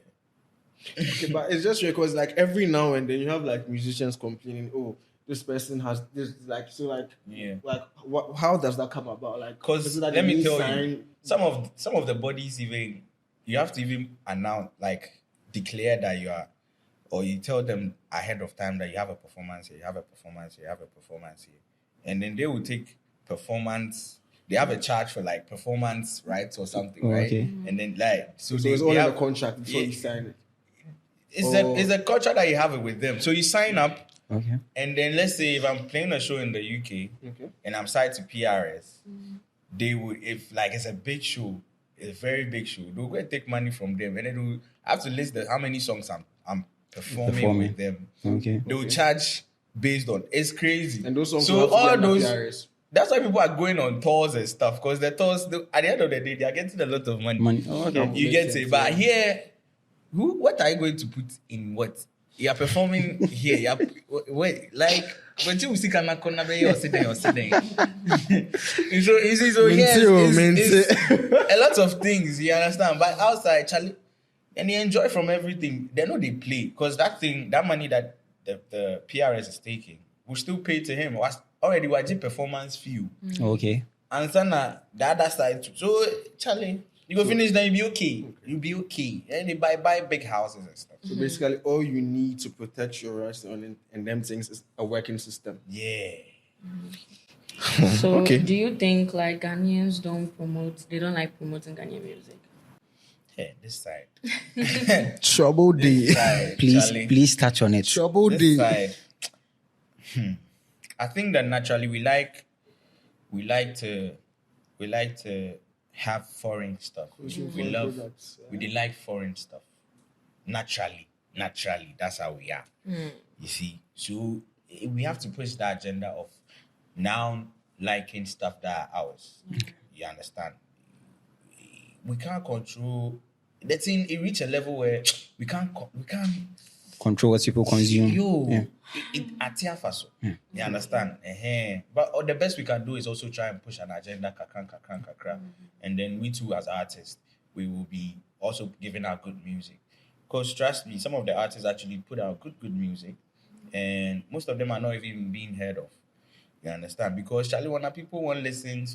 Okay, but it's just because like every now and then you have like musicians complaining, oh, this person has this, like, so like, Yeah. like how does that come about? Like, Because is it that let they me need tell sign- you, some of the bodies even you have to even announce, like declare that you are, or you tell them ahead of time that you have a performance here, you have a performance here, you have a performance here, and then they will take performance. They have a charge for like performance rights or something, right? Okay. And then like So they, it's they all in have, the contract before you sign it. It's a culture that you have it with them. So you sign up. Okay. And then let's say if I'm playing a show in the UK and I'm signed to PRS, they would, if like it's a big show, it's a very big show, they'll go and take money from them, and then they'll have to list how many songs I'm performing with them. Okay. They'll charge based on, it's crazy. And those songs so will have to all be under those PRS. That's why people are going on tours and stuff, because the tours, at the end of the day, they are getting a lot of money. Oh, okay. You get it, but here, what are you going to put in what? You are performing here. You are, wait, like when you see Kana Kona be you're sitting. So yes, it's a lot of things. You understand? But outside, Charlie, and they enjoy from everything. They know they play, because that money that the PRS is taking, will still pay to him. Already, wajib performance fee. Okay. And then the other side too. So Charlie, you go finish, then you'll be okay. You'll be okay. And they buy big houses and stuff. So basically, all you need to protect your rights and them things is a working system. Yeah. So, Okay. do you think like Ghanaians they don't like promoting Ghanaian music? Hey, this side. Trouble This side, Charlie. Please touch on it. Trouble This side. I think that naturally we like to have foreign stuff. We like foreign stuff. Naturally, that's how we are. You see, so we have to push the agenda of now liking stuff that are ours. You understand? We can't control the thing. It reach a level where we can't Control what people consume. it atiafaso. You understand? But the best we can do is also try and push an agenda, kakran. And then we too, as artists, we will be also giving out good music. Because trust me, some of the artists actually put out good music, and most of them are not even being heard of. You understand? Because Charlie, when people want to listen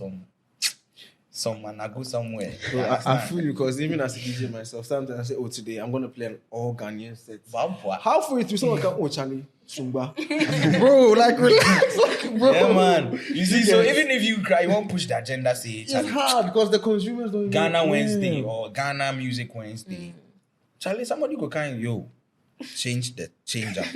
someone I go somewhere. Bro, I feel you, because even as a DJ myself, sometimes I say, oh, today I'm going to play an all Ghanaian set. Halfway through, someone can, oh, Charlie, Sumba. Bro, like, relax. Like, bro. Yeah, man. You see, so even if you cry, you won't push the agenda, say, it's hard because the consumers don't Ghana Wednesday or Ghana Music Wednesday. Charlie, somebody go change up.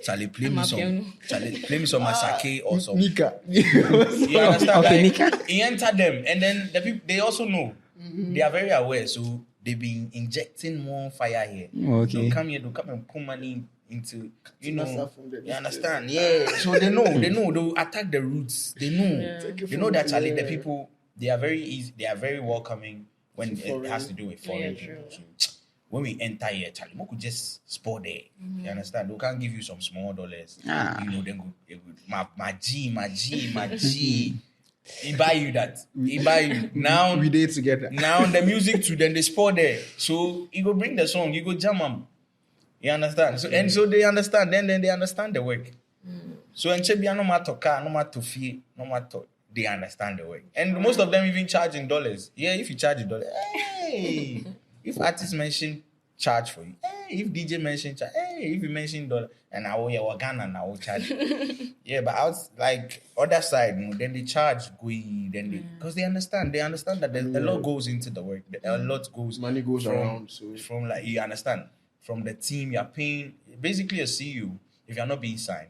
Charlie, play me some Asake or some Nika. You understand? Okay, Like, Nika. he enter them, and then the people, they also know. They are very aware, so they've been injecting more fire here. Okay. They'll come and put money into, you know. From the You understand? Yeah. So they know. They'll attack the roots. They know. They know that Charlie, the people, they are very easy. They are very welcoming when it has to do with foreign people. So, when we enter here, Charlie, we could just spot there. You understand? They can't give you some small dollars. You know, then go, my G. He buy you that. He buy you. Now we date together. Now the music too, then they sport there. So he go bring the song, you go jam them. You understand? So they understand. Then they understand the work. So and Chebia no matter car, no matter fee, no matter they understand the work. And most of them even charge in dollars. Yeah, if you charge $1, hey. If artists mention charge for you, hey. If DJ mention charge, hey. If you mention dollar, and I will Ghana and I will charge. Yeah, but out like other side, then they charge then they because they understand that a lot goes into the work. A lot goes money goes around. So from like you understand from the team you're paying basically a CEO if you're not being signed.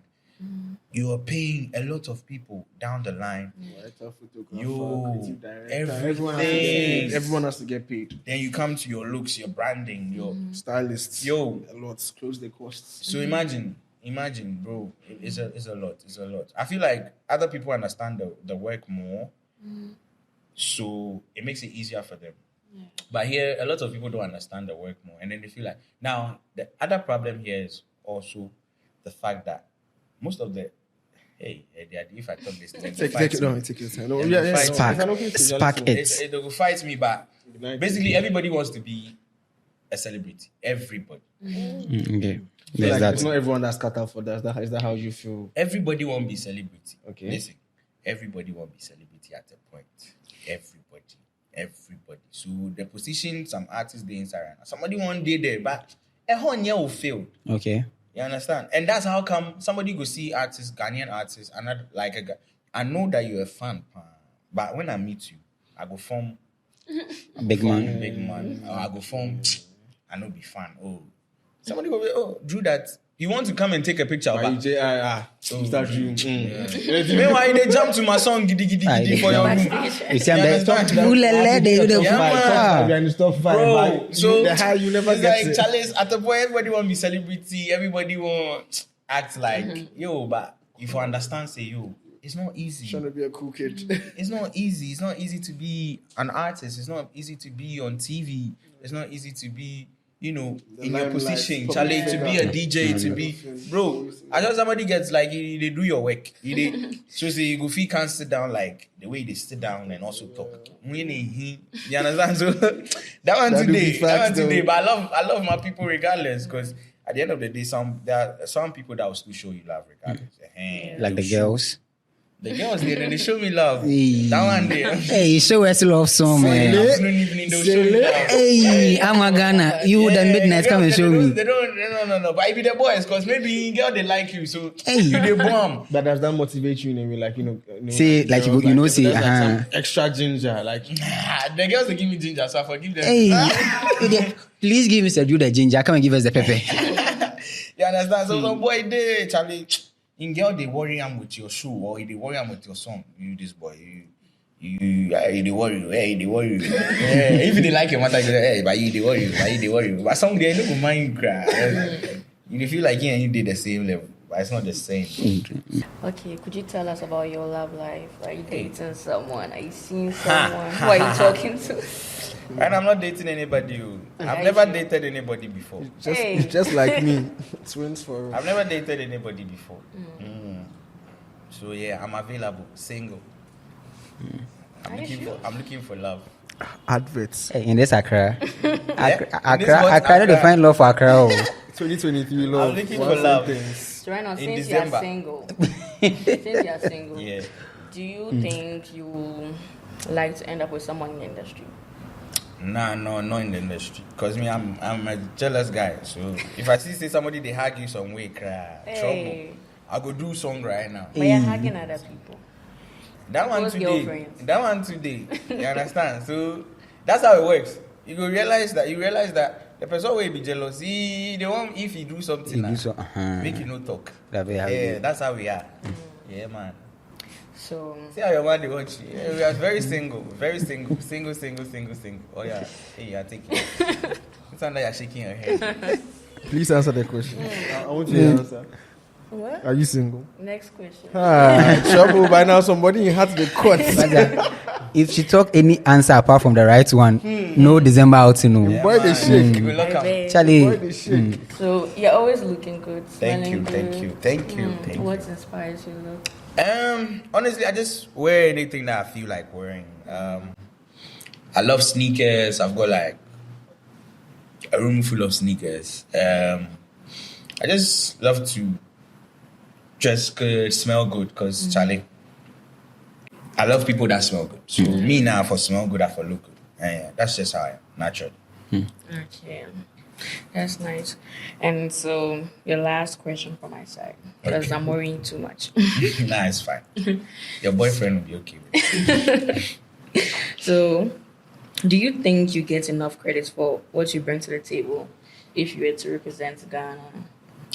You are paying a lot of people down the line. Writer, photographer, creative director, everyone has to get paid. Then you come to your looks, your branding, your stylists. A lot close the costs. So imagine, bro, it's a lot. I feel like other people understand the work more, so it makes it easier for them. Yeah. But here, a lot of people don't understand the work more, and then they feel like now the other problem here is also the fact that most of the if I talk this thing, take your time. No, Spark it. They will fight me, but basically everybody wants to be a celebrity. Everybody. Okay. Like, it's not everyone that's cut out for that. Is that how you feel? Everybody won't be celebrity. Okay. Listen, everybody won't be celebrity at a point. Everybody. So the position some artists they inside right now. Somebody one day there, but a whole year will fail. Okay. You understand? And that's how come somebody go see artists, Ghanaian artists, and not like a guy. I know that you're a fan, but when I meet you, I go form big man. I go form. I no be fan. Oh, somebody go. Oh, Drew that. You want to come and take a picture of Mr. Drew. Meanwhile, they jump to my song giddy for your room. You see, I'm Bro, so the high you never it's get like Charles at the point everybody want to be celebrity, everybody want act like yo, but if you understand, say yo, it's not easy. Trying to be a cool kid. It's not easy. It's not easy to be an artist. It's not easy to be on TV. It's not easy to be, in your position, Charlie, to be a DJ, to be, bro. I know somebody gets like they do your work. So say you go feel can't sit down like the way they sit down and also talk. You understand? So that one today. But I love my people regardless, because at the end of the day, there are some people that will still show you love regardless. Like the girls. The girls there, then they show me love. That one there. Hey, show us love song, man. Hey, I'm a Ghana. You would at midnight come and show me. They don't. No. But if the boys, because maybe girl they like you, so you they bomb. But does that motivate you in a way, like say like girls, say some extra ginger, like the girls they give me ginger, so I forgive them. Hey, please give Mr. Drew the ginger. Come and give us the pepper. You understand? So some boy there, Charlie. In girl, they worry I'm with your shoe or they worry I'm with your song. You this boy, they worry. Hey, they worry. If they like your matter, hey, but they worry. But some they look mind cry. You feel like you did the same level, but it's not the same. Okay, could you tell us about your love life? Are you dating someone? Are you seeing someone? Who are you talking to? And I'm not dating anybody. I've never dated anybody before. Just like me. Twins for. I've never dated anybody before. So yeah, I'm available, single. I'm looking for love. Adverts. Hey, in this Accra. Accra, they find love for Accra. 2023 love. I'm looking for love. So right now, since December. you are single, yeah. Do you think you like to end up with someone in the industry? Nah, no, not in the industry. Because me, I'm a jealous guy. So if I see somebody they hug you some way, trouble. I go do song right now. But you're hugging other people. That one today. You understand? So that's how it works. You realize that the person will be jealous. They want if you do something, make you no talk. That's how we are. Yeah, man. So see how your man they watch. Yeah, we are very single. Oh yeah, hey, I take it. It's under you're shaking your head. Please answer the question. I want you to answer. What? Are you single? Next question. Trouble by now. Somebody had the court. If she talk any answer apart from the right one, no December outing. No. Boy, they shake. We look I up. bet. Charlie, Boy, they shake. So you're always looking good. Thank you, smelling thank good. you, thank you, thank you. What inspires you, look? Honestly, I just wear anything that I feel like wearing. I love sneakers. I've got like a room full of sneakers. I just love to dress good, smell good, because Charlie, I love people that smell good. So me now, for smell good, I for look good. And that's just how I am, naturally. Okay. That's nice. And so your last question from my side, because Okay. I'm worrying too much. Nah, it's fine. Your boyfriend will be okay with it. So do you think you get enough credit for what you bring to the table if you were to represent Ghana?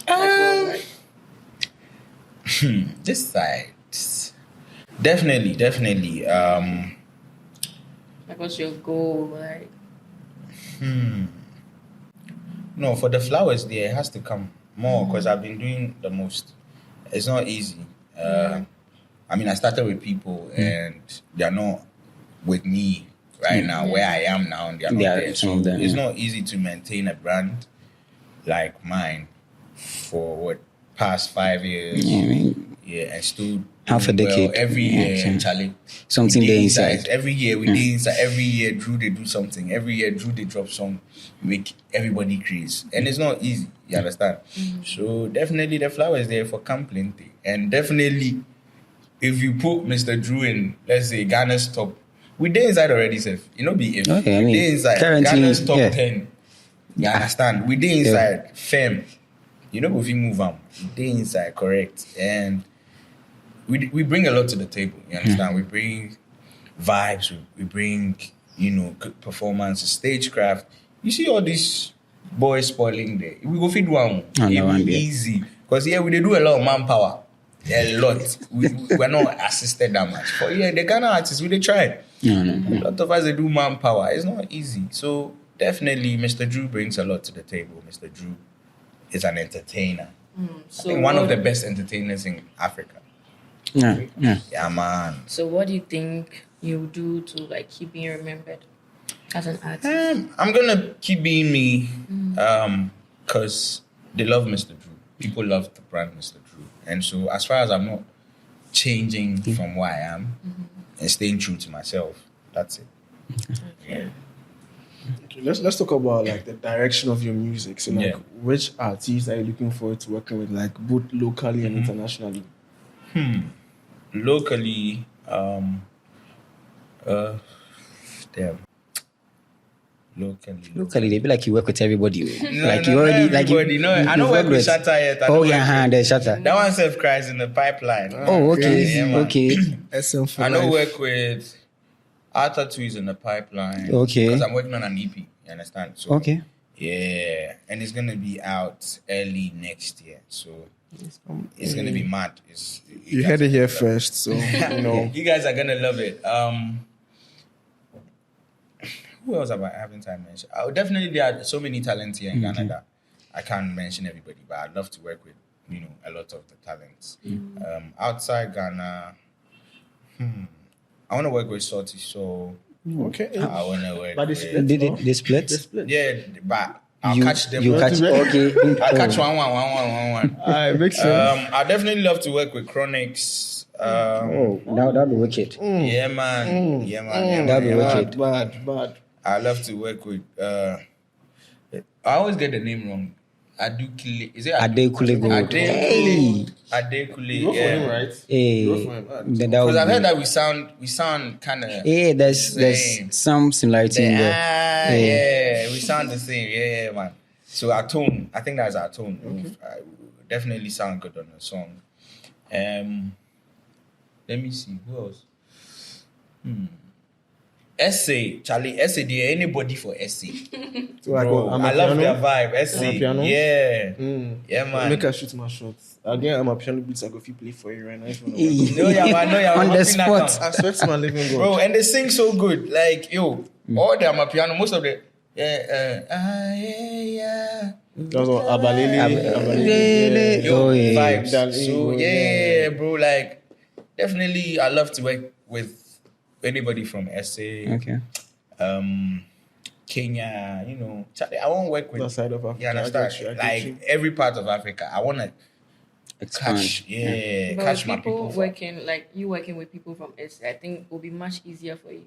Like, This side, definitely. like what's your goal? Like, No, for the flowers there, it has to come more because I've been doing the most. It's not easy. I mean, I started with people and they're not with me right now where I am now, and they're not Yeah, there. some So of them, it's yeah. not easy to maintain a brand like mine for what past 5 years. Yeah, I mean, Yeah, and still half a doing well decade. every Yeah, year, same. Charlie. Something We there dey inside. Every year we dey inside. Every year Drew they do something. Every year Drew they drop some, make everybody craze, and it's not easy. You understand? So definitely the flowers there for camp plenty, and definitely if you put Mr. Drew in, let's say Ghana's top, we dey inside already, Seth. You know, be if Okay, I we mean, dey inside currently, Ghana's top yeah. 10. You understand? We dey inside firm. You know, if you move on, we dey inside correct, and we bring a lot to the table. You understand? We bring vibes. We bring good performance, stagecraft. You see all these boys spoiling there. We go feed one. Oh, no, It one be day. easy because here we dey do a lot of manpower. A lot. We're not assisted that much. But yeah, the Ghana artists, we dey try. No. A lot of us they do manpower. It's not easy. So definitely, Mr. Drew brings a lot to the table. Mr. Drew is an entertainer. so I think one of what- the best entertainers in Africa. Yeah. Yeah, man. So what do you think you do to like keep being remembered as an artist? I'm gonna keep being me, because they love Mr. Drew. People love the brand Mr. Drew, and so as far as I'm not changing from where I am and staying true to myself, that's it. Yeah. Okay, let's talk about like the direction of your music. So like, Yeah. which artists are you looking forward to working with, like both locally and internationally? Locally, damn. Locally, they be like you work with everybody. No, Like no, you already, not like you. everybody. No, I don't you work with Shatta yet. I Oh don't yeah, work with- the Shatta. That one self cries in the pipeline. Oh okay, Yeah, man. okay. SM for I don't life. work with Ato Abbiw is in the pipeline. Okay. Because I'm working on an EP. You understand? So, Okay. Yeah, and it's gonna be out early next year. So it's gonna be mad. You heard it here first, so you know. You guys are gonna love it. Who else haven't I mentioned? Definitely there are so many talents here in Ghana that I can't mention everybody, but I'd love to work with a lot of the talents. Outside Ghana, I want to work with Salty Soul. Okay. I want to work But with... They split. Yeah, but I'll You catch them. You catch. Okay. I'll catch Oh. one. It makes sense. I definitely love to work with Chronics. Oh, that'll be wicked. Yeah, man. That'll be Yeah, wicked. Bad. I love to work with. I always get the name wrong. Adukile. Is it Adekule Gold. Hey. Adekule. You go for him, Yeah. right? Hey. You go for him. That Because would I've heard be- that we sound kind of. Yeah, there's Same. some similarity in there. Yeah, we sound the same. Yeah, man. So our tone, I think that's our tone. I definitely sound good on the song. Let me see who else. Essay, Charlie. Essay, there anybody for Essay? So I Bro, go. I love their vibe. Essay, Amapiano? yeah, yeah, man. Make her shoot my shots. Again, I'm a piano beats. I go if you play for you right now. If you wanna Hey. No, yeah, man. No, yeah, On man. the Hoping that spot. comes. I swear to my living God. Bro, and they sing so good. Like, yo, all them are piano, most of the yeah. That was what Abalele. Lele. Yo, yeah. vibes. So yeah, bro. Like, definitely, I love to work with anybody from SA. Okay. Kenya, you know, Charlie, I want to work with that side of Africa. You understand? I get Like you. every part of Africa, I want to catch, But catch my people people. working like you working with people from SA, I think it will be much easier for you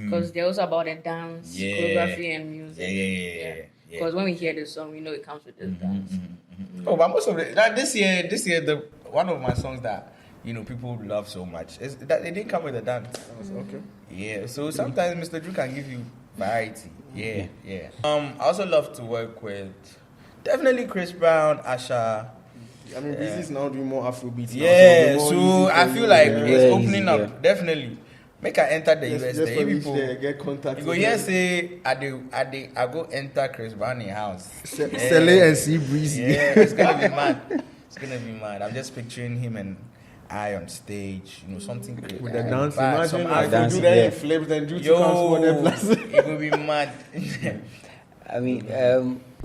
because they're also about the dance, choreography, and music. Yeah. Because when we hear the song, we know it comes with this dance. Oh, but most of it, like this year, the one of my songs that you know people love so much is that it didn't come with a dance. Okay. Yeah, so sometimes Mr. Drew can give you variety. Yeah. I also love to work with definitely Chris Brown, Asha. I mean, Breezy is now doing more Afrobeat. Yeah, now, so I feel like it's Yeah, opening easy, up. yeah. Definitely. Make I enter the US. Just The for reach people. there, get contact. You go here say I go enter Chris Brown house. Sele and see Breezy. Yeah, it's gonna be mad. It's gonna be mad. I'm just picturing him and I on stage, you know, something great. With the And dance, vibe, some imagine I Afro- could do dancing, that yeah. in flips and do 2 Yo, counts for them plus. it will be mad. I mean,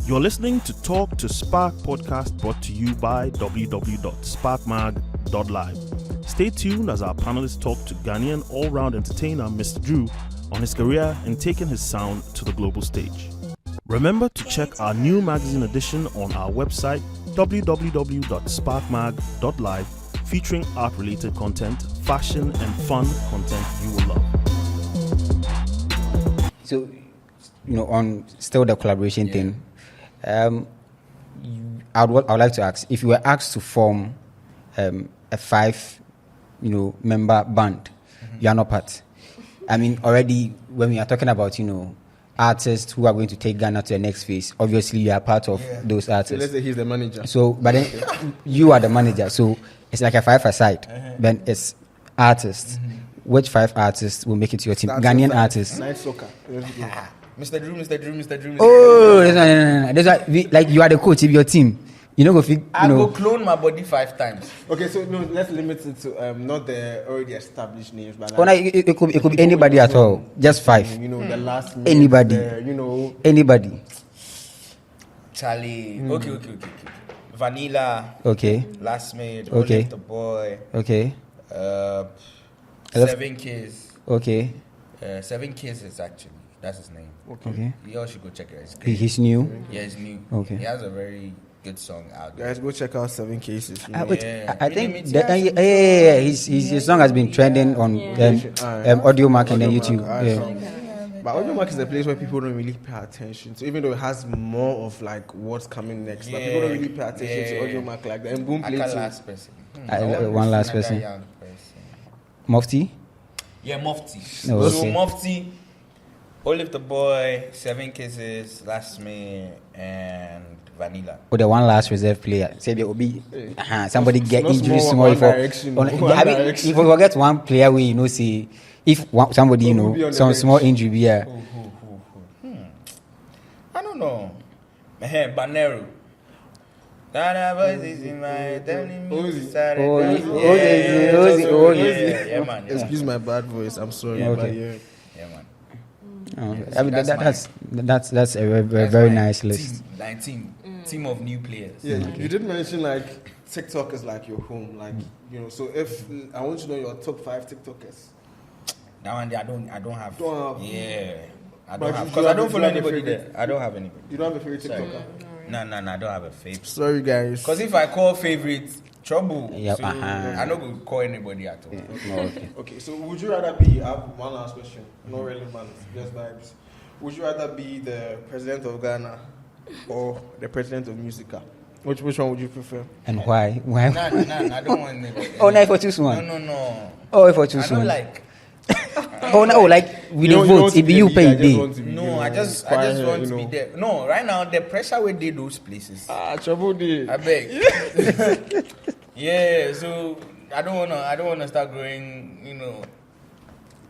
You're listening to Talk to Spark podcast brought to you by www.sparkmag.live. Stay tuned as our panelists talk to Ghanaian all-round entertainer Mr. Drew on his career and taking his sound to the global stage. Remember to check our new magazine edition on our website www.sparkmag.live featuring art-related content, fashion and fun content you will love. so, you know, on still the collaboration thing, I would like to ask if you were asked to form a 5, member band, you are not part. I mean, already when we are talking about, artists who are going to take Ghana to the next phase, obviously you are part of those So artists. let's say he's the manager. So, but then you are the manager. So it's like a 5-a-side. Then it's artists. Which 5 artists will make it to your team? Start Ghanaian with artists. Night soccer. Let's go. Mr. Drew. Oh, no. That's why like you are the coach of your team. You know, I go clone my body 5 times. Okay, so no, let's limit it to not the already established names, but Oh, no, it could be anybody at all. Just 5. the last minute, Anybody. Anybody. Charlie. Okay. Vanilla. Okay. Last Made. Okay. Olive the Boy. Okay. 7 Kids. Okay. 7 Kisses actually. That's his name. Okay. You all should go check it. It's great. He's new. Yeah, he's new. Okay. He has a very good song out there. Guys, go check out 7 Cases. Wait, Yeah. I think Really, his song has been trending on Audio Mark and then YouTube. Yeah. But Audio Mark is a place where people don't really pay attention. So even though it has more of like what's coming next, but people don't really pay attention to Audio Mark like that. And Boom I Play can too. last person. One last person. Mufti? Yeah, Mufti. Oh, So okay. Mufti, Olive the Boy, 7 Kisses, Last Me, and Vanilla. Or the one last reserve player. Say there will be somebody get Not injured small, small One for. Direction, I One mean, if Direction. you forget one player, we say if somebody Who will be on the some bench? small injury, yeah. I don't know. Banero. That voice is in my telling me Ozzy. to start it Ozzy. down. Yeah, man. Excuse my bad voice. I'm sorry. Okay. But yeah. Yeah, man. I mean, That's that's a very, That's very my nice list. Team of new players. Yeah, you did mention like TikTok is like your home, like So if I want to know your top 5 TikTokers, That one, I don't have. Don't have. Yeah, I But don't have you because have I don't a- follow you have a anybody favorite? there. I don't have anybody. you don't have a favorite Sorry. TikToker. No, I don't have a favorite. Sorry, guys. Because if I call favorite, trouble. Yeah, So uh-huh. I don't go call anybody at all. Okay, so would you rather be? I have one last question. Not relevant, just vibes. Would you rather be the president of Ghana or the president of Musica? Which one would you prefer? And why? Why? Nah, I don't want anybody. Oh, no, if I choose one. No. Oh, if I I choose don't one. like. Oh no, like we You don't don't vote. want to It be be you the pay leader, day. want to be, No, I just quiet, want to be there. No, right now the pressure we did those places. Trouble day. I beg. Yeah, so I don't wanna start growing,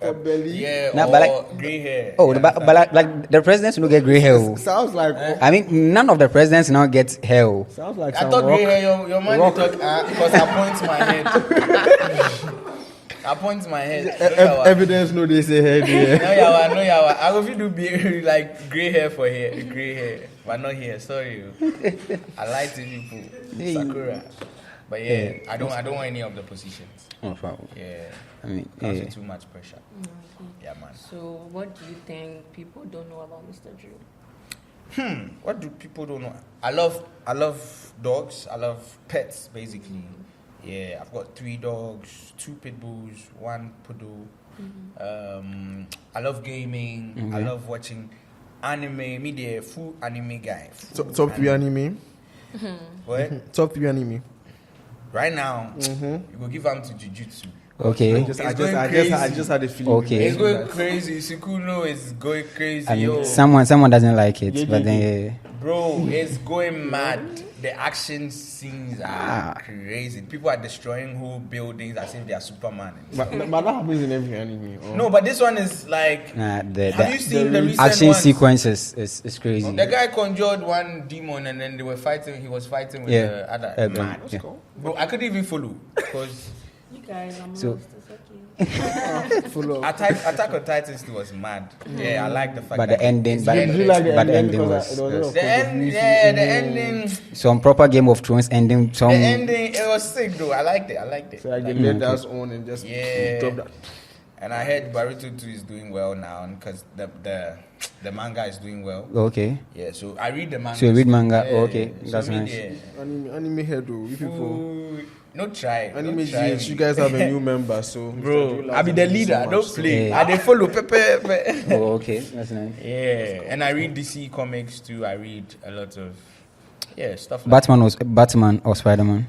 belly. yeah, Nah, or but like- gray hair. Oh, You but understand? like the presidents will get gray hair. oh. Sounds like I mean, none of the presidents now get hair. oh. sounds like I some thought gray rock. hair, your man talk because I point my head. I point my head. Evidence no they say head here. No yawa. I will do be like gray hair for hair, gray hair, but not here. Sorry, I like to people. Sakura, but yeah, I don't want any of the positions. Oh, wow. Yeah, I mean, comes with too much pressure. Okay. Yeah, man. So, what do you think people don't know about Mr. Drew? What do people don't know? I love dogs. I love pets, basically. Yeah, I've got 3 dogs, 2 pit bulls, 1 poodle. I love gaming. I love watching anime. Me, the full anime guy. Top 3 anime. What? Top 3 anime. Right now, you go give them to Jujutsu. Okay. I just had a feeling. Okay. It's going crazy. Sikuno is going crazy. I mean, yo. someone doesn't like it, but then Bro, it's going mad. The action scenes are crazy. People are destroying whole buildings as if they are Superman. But that happens in every anime. Or? No, but this one is like. have you seen the recent action ones? sequences is crazy. The guy conjured one demon and then they were fighting. He was fighting with the other. Man. Yeah. Bro, I couldn't even follow because You guys are So- monsters. Follow. Attack on Titan still was mad. Yeah, I like the fact But that the ending, it's but ending. you like the but the ending? ending Because was it was The ending. some proper Game of Thrones ending. Some The ending, it was sick though. I liked it. So like they let us on and just drop that. And I heard Baruto 2 is doing well now because the manga is doing well. okay. Yeah, so I read the manga. So you read manga? Yeah, Okay, that's me, nice. yeah. Anime head though. You people. Ooh, no try. Anime no try GH, me. you guys have a new member, so Bro, I be the leader. Don't play. Yeah. I they follow Pepe. Oh, okay, that's nice. Yeah, and I read DC comics too. I read a lot of stuff. Like Batman or Spider-Man?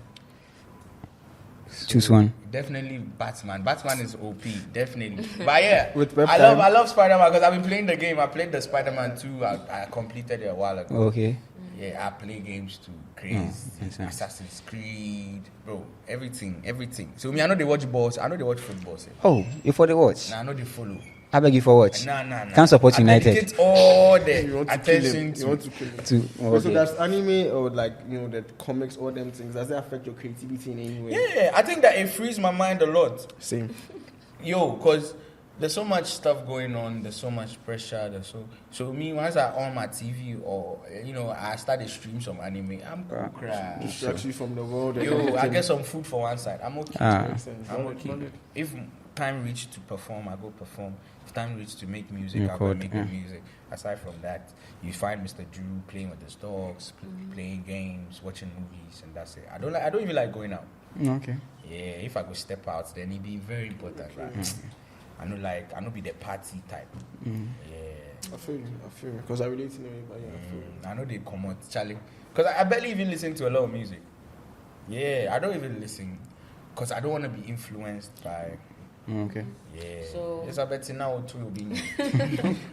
Choose one. Definitely Batman. Batman is OP, definitely. But yeah, With Pep I Time. love Spider-Man because I've been playing the game. I played the Spider-Man 2. I completed it a while ago. Okay. Yeah, I play games too. Crazy. that's nice. Assassin's Creed, bro. Everything. So me, I know they watch balls. I know they watch football. Say. Oh, you for the watch? Nah, I know they follow. I beg you for watch. Nah. Can't support I United. dedicate all You the want to kill attention him. You want to kill him. To So okay. that's anime or like the comics or them things. Does that affect your creativity in any way? Yeah, I think that it frees my mind a lot. Same. Yo, cause there's so much stuff going on. There's so much pressure. So me once I on my TV or I start to stream some anime. I'm cool, cry. Distract you from the world. and Yo, I everything. get some food for one side. I'm okay. Makes sense. I'm Valid, okay. valid. If time reach to perform, I go perform. If time reach to make music, I go Record, make yeah. music. Aside from that, you find Mr. Drew playing with his dogs, playing games, watching movies, and that's it. I don't even like going out. Okay. Yeah, if I go step out, then it be very important, right? I know be the party type. Yeah. I feel you. Because I relate to it, but yeah, I feel you. I know they come out, Charlie. Because I barely even listen to a lot of music. Yeah, I don't even listen. Because I don't want to be influenced by. Okay. Yeah. So- Yes, I bet you now too will be me.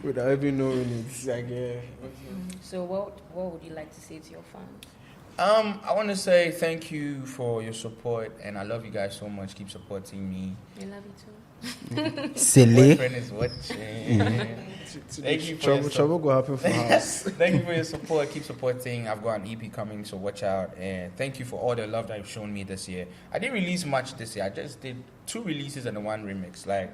Without even knowing it, it's like So, what would you like to say to your fans? I want to say thank you for your support, and I love you guys so much. Keep supporting me. I love you too. Silly. Boyfriend is watching. Thank you for your trouble go happen for us. Thank you for your support. Keep supporting. I've got an EP coming, so watch out. And thank you for all the love that you've shown me this year. I didn't release much this year. I just did 2 releases and 1 remix. Like,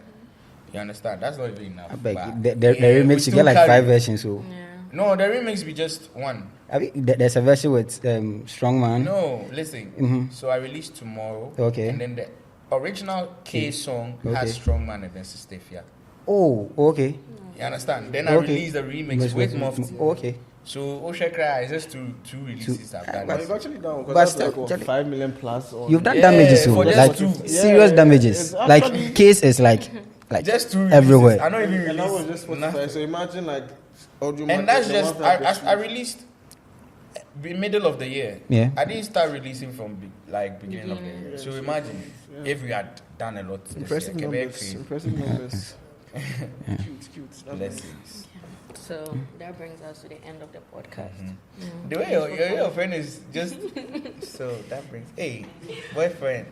you understand? That's not even enough. I beg But, the yeah, we remix you still get like carry- 5 versions. So Yeah. No, the remix be just 1. I mean, there's a version with Strongman. No, listen. So I released tomorrow. Okay. And then the original K song has Okay. Strongman and then Sistefia. Oh, okay. You understand? Then I Okay. released the remix with Mufti. Okay. So Oshekra is just two releases I've done. But you've actually done But because that's still, like what, Charlie- 5 million plus. Or You've done Yeah, damages, so for just like 2. serious Yeah, damages. it's Like actually- case is like Just 2 everywhere. releases. I don't even and that was release just nothing. Spotify. So imagine like audio. And that's the just ones that I released middle of the year. Yeah. I didn't start releasing from beginning of the year. So imagine if we had done a lot. This impressive year. numbers. Impressive numbers. Cute. That's nice. Blessings. So that brings us to the end of the podcast. The way your friend is just so that brings boyfriend.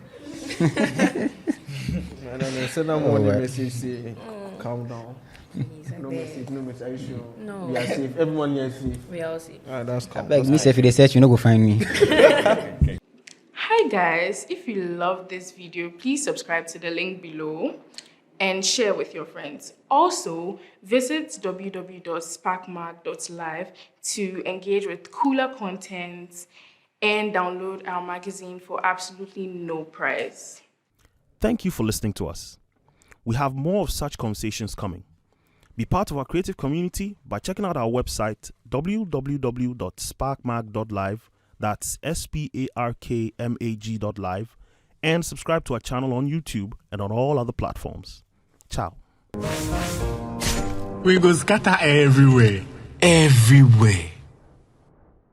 I don't know. Send them one right. message say, calm down. Please, I No beg. message. No message. Are you sure? No. We are safe. Everyone here is safe. We all see. That's calm. like me say if they search, you no go find me. Hi guys, if you love this video, please subscribe to the link below and share with your friends. Also, visit www.sparkmark.live to engage with cooler content and download our magazine for absolutely no price. Thank you for listening to us. We have more of such conversations coming. Be part of our creative community by checking out our website www.sparkmark.live, that's SPARKMAG.live, and subscribe to our channel on YouTube and on all other platforms. Ciao. We go scatter everywhere. Everywhere.